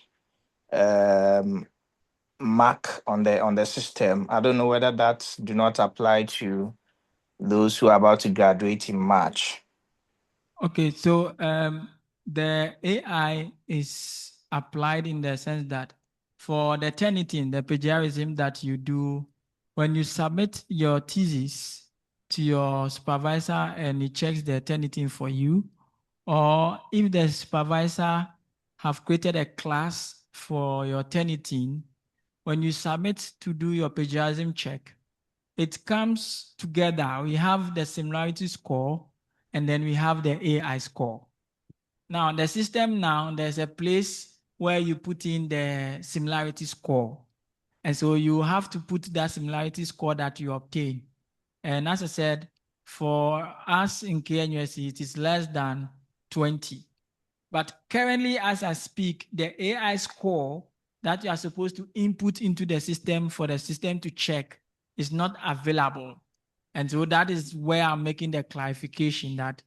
mark on the system. I don't know whether that do not apply to those who are about to graduate in March. Okay, so the AI is applied in the sense that for the Turnitin, the plagiarism that you do, when you submit your thesis to your supervisor and he checks the Turnitin for you, or if the supervisor have created a class for your Turnitin, when you submit to do your plagiarism check, it comes together. We have the similarity score and then we have the AI score. Now, the system now, there's a place where you put in the similarity score. And so you have to put that similarity score that you obtain. And as I said, for us in KNUSC, it is less than 20. But currently, as I speak, the AI score that you are supposed to input into the system for the system to check is not available. And so that is where I'm making the clarification that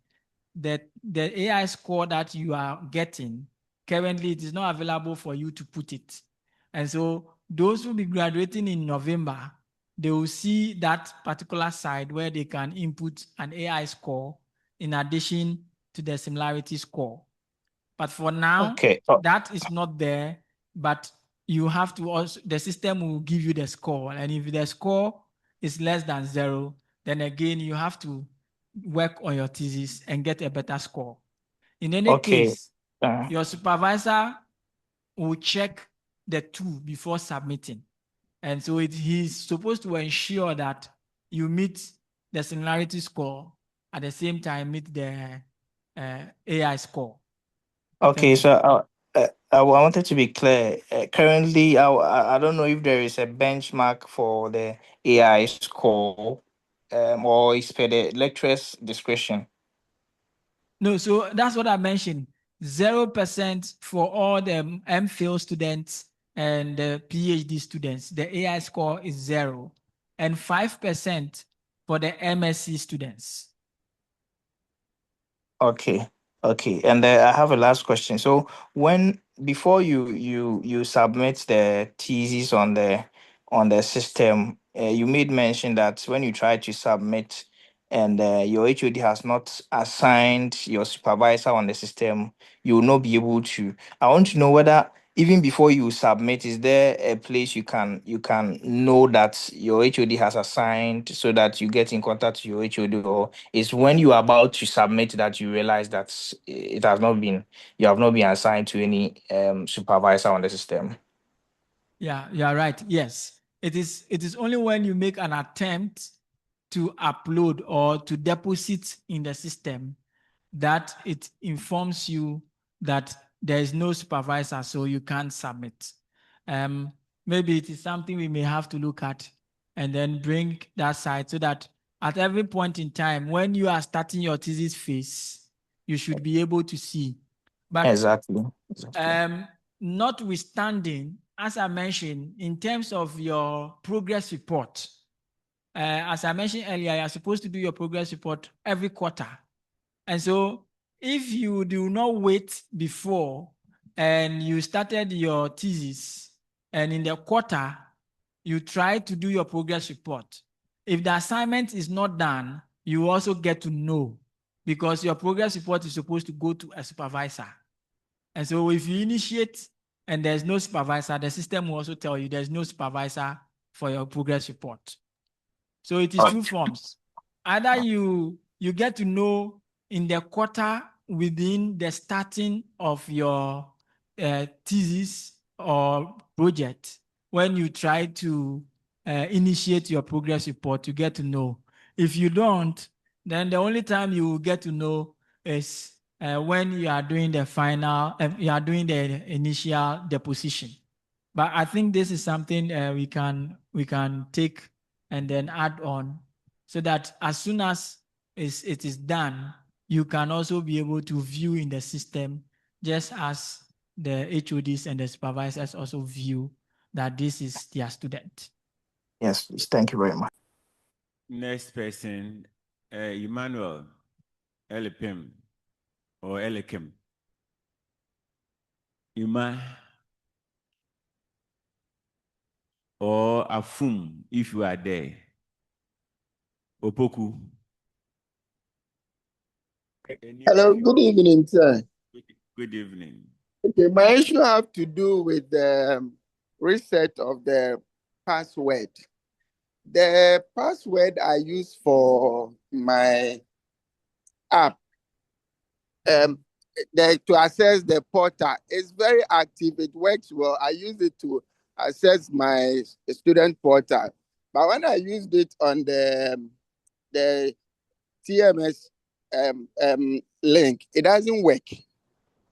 the AI score that you are getting, currently it is not available for you to put it. And so those who will be graduating in November, they will see that particular side where they can input an AI score in addition to the similarity score. But for now, Okay. that is not there, but you have to also, the system will give you the score. And if the score is less than 0, then again, you have to work on your thesis and get a better score. In any case, your supervisor will check the 2 before submitting. And so he's supposed to ensure that you meet the similarity score at the same time meet the AI score. Okay, so I wanted to be clear. Currently, I don't know if there is a benchmark for the AI score or it's per the lecturer's discretion. No, so that's what I mentioned. 0% for all the MPhil students and the PhD students. The AI score is 0. And 5% for the MSc students. Okay, and I have a last question. So before you submit the thesis on the system, you made mention that when you try to submit and your HOD has not assigned your supervisor on the system, you will not be able to. I want to know whether even before you submit, is there a place you can know that your HOD has assigned so that you get in contact with your HOD, or is when you are about to submit that you realize that you have not been assigned to any supervisor on the system? Yeah, you are right. Yes. It is only when you make an attempt to upload or to deposit in the system that it informs you that there is no supervisor, so you can't submit. Maybe it is something we may have to look at and then bring that side so that at every point in time, when you are starting your thesis phase, you should be able to see. But Exactly. notwithstanding, as I mentioned, in terms of your progress report, as I mentioned earlier, you're supposed to do your progress report every quarter. And so if you do not wait before and you started your thesis, and in the quarter, you try to do your progress report. If the assignment is not done, you also get to know, because your progress report is supposed to go to a supervisor. And so if you initiate and there's no supervisor, the system will also tell you there's no supervisor for your progress report. So it is two forms. Either you get to know in the quarter within the starting of your thesis or project, when you try to initiate your progress report, you get to know. If you don't, then the only time you will get to know is when you are doing the final, you are doing the initial deposition. But I think this is something we can take and then add on, so that as soon as it is done, you can also be able to view in the system, just as the HODs and the supervisors also view that this is their student. Yes, please. Thank you very much. Next person, Emmanuel Elipim or Elikim. Ima or Afum, if you are there. Opoku. Hello, good evening, sir. Good evening. Okay, my issue have to do with the reset of the password. The password I use for my app, to access the portal, is very active. It works well. I use it to access my student portal. But when I used it on the TMS link, it doesn't work.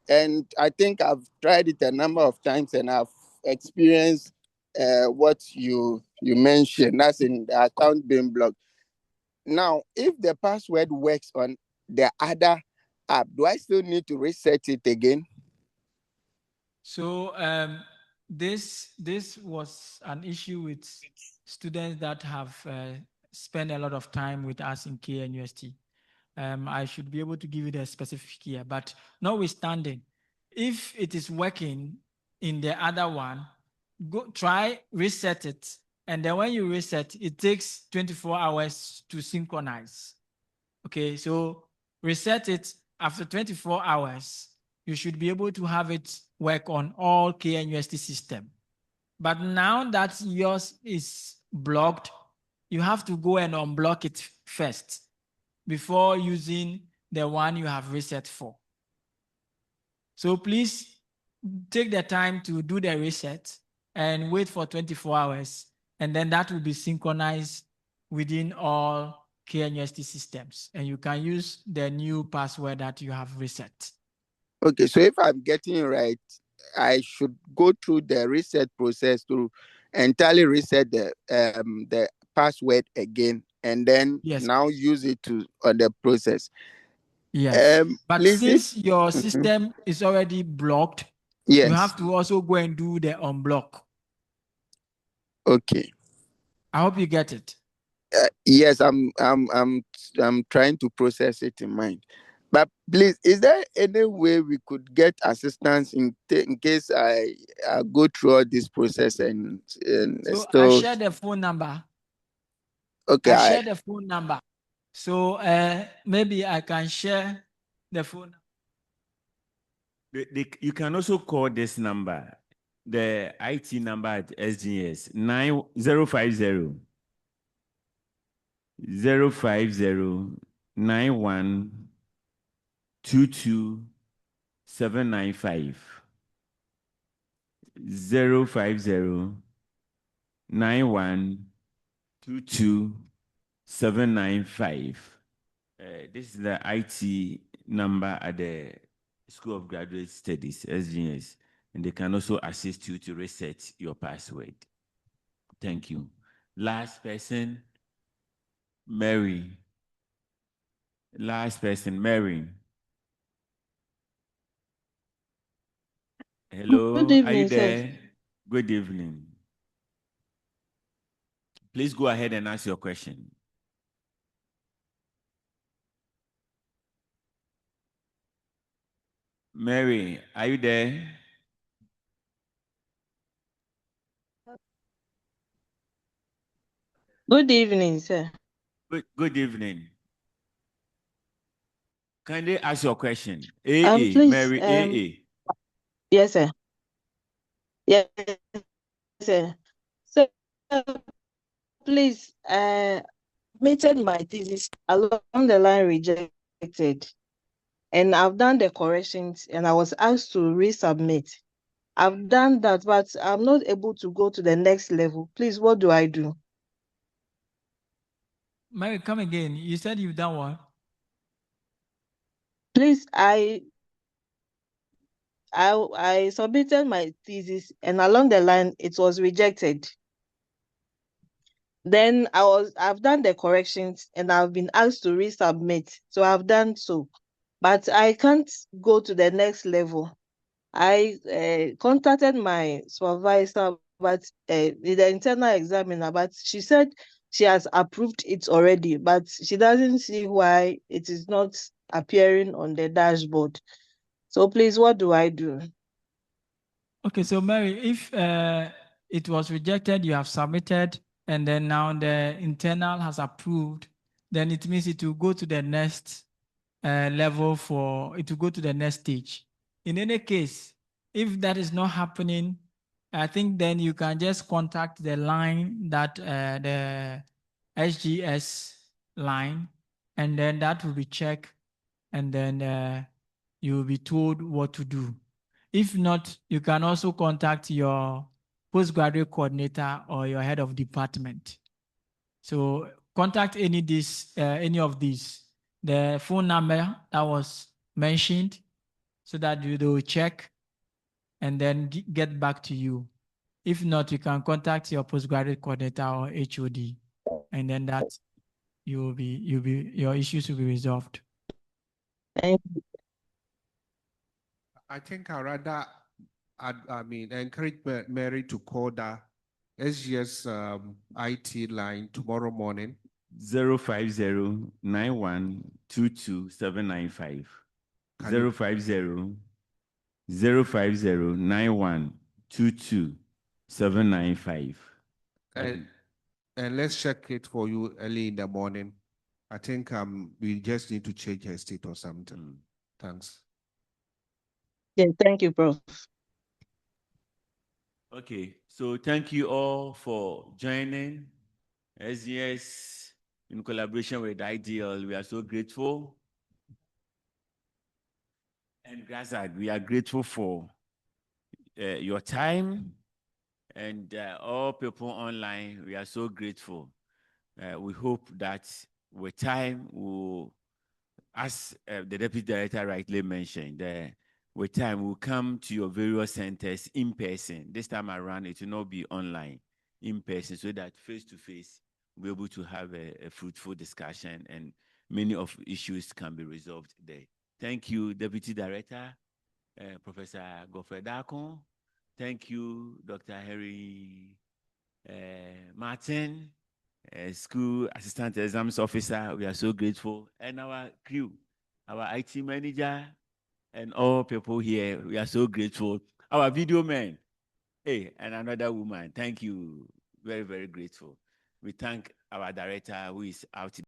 And I think I've tried it a number of times and I've experienced what you mentioned, that's in the account being blocked. Now, if the password works on the other app, do I still need to reset it again? So this was an issue with students that have spent a lot of time with us in KNUST. I should be able to give you the specific here, but notwithstanding, if it is working in the other one, go try reset it, and then when you reset, it takes 24 hours to synchronize. Okay, so reset it after 24 hours. You should be able to have it work on all KNUST system. But now that yours is blocked, you have to go and unblock it first before using the one you have reset for. So please take the time to do the reset and wait for 24 hours, and then that will be synchronized within all KNUST systems, and you can use the new password that you have reset. Okay, so if I'm getting it right, I should go through the reset process to entirely reset the password again, and then now use it on the process. Yes, but please, since your system is already blocked, yes, you have to also go and do the unblock. Okay. I hope you get it. Yes, I'm trying to process it in mind. But please, is there any way we could get assistance in case I go through all this process and So still... I share the phone number. Okay. I share the phone number. So maybe I can share the phone. You can also call this number, the IT number at SGS, 9050 91 22 795. 050 91 22 795. This is the IT number at the School of Graduate Studies, SGS, and they can also assist you to reset your password. Thank you. Last person, Mary. Last person, Mary. Hello, Good evening, are you sir. there? Good evening. Please go ahead and ask your question. Mary, are you there? Good evening, sir. Good evening. Can they ask your question? AA, Please, Mary AA. yes, sir. Yes, sir. So, please, submitted my thesis along the line rejected, and I've done the corrections, and I was asked to resubmit. I've done that, but I'm not able to go to the next level. Please, what do I do? Mary, come again. You said you've done what? Please, I submitted my thesis, and along the line it was rejected. Then I've done the corrections, and I've been asked to resubmit. So I've done so, but I can't go to the next level. I contacted my supervisor, but the internal examiner, but she said she has approved it already, but she doesn't see why it is not appearing on the dashboard. So please, what do I do? Okay, so Mary, if it was rejected, you have submitted, and then now the internal has approved, then it means it will go to the next level it will go to the next stage. In any case, if that is not happening, I think then you can just contact the line that the SGS line, and then that will be checked, and then you will be told what to do. If not, you can also contact your postgraduate coordinator or your head of department. So contact any of these. The phone number that was mentioned, so that they will check and then get back to you. If not, you can contact your postgraduate coordinator or HOD, and then that your issues will be resolved. Thank you. I think I rather, encourage Mary to call the SGS IT line tomorrow morning. 050-9122-795. 050-9122-795. And let's check it for you early in the morning. I think we just need to change her state or something. Thanks. Yeah, thank you, Prof. Okay, so thank you all for joining SGS in collaboration with IDEAL. We are so grateful. And Grazag, we are grateful for your time, and all people online. We are so grateful. We hope that with time, as the Deputy Director rightly mentioned, with time we'll come to your various centers in person. This time around, it will not be online, in person, so that face-to-face, we'll be able to have a fruitful discussion, and many of issues can be resolved there. Thank you, Deputy Director, Professor Godfrey Dakon. Thank you, Dr. Harry Martin, School Assistant Exams Officer. We are so grateful. And our crew, our IT manager, and all people here, we are so grateful. Our video man, hey, and another woman. Thank you. Very, very grateful. We thank our director who is out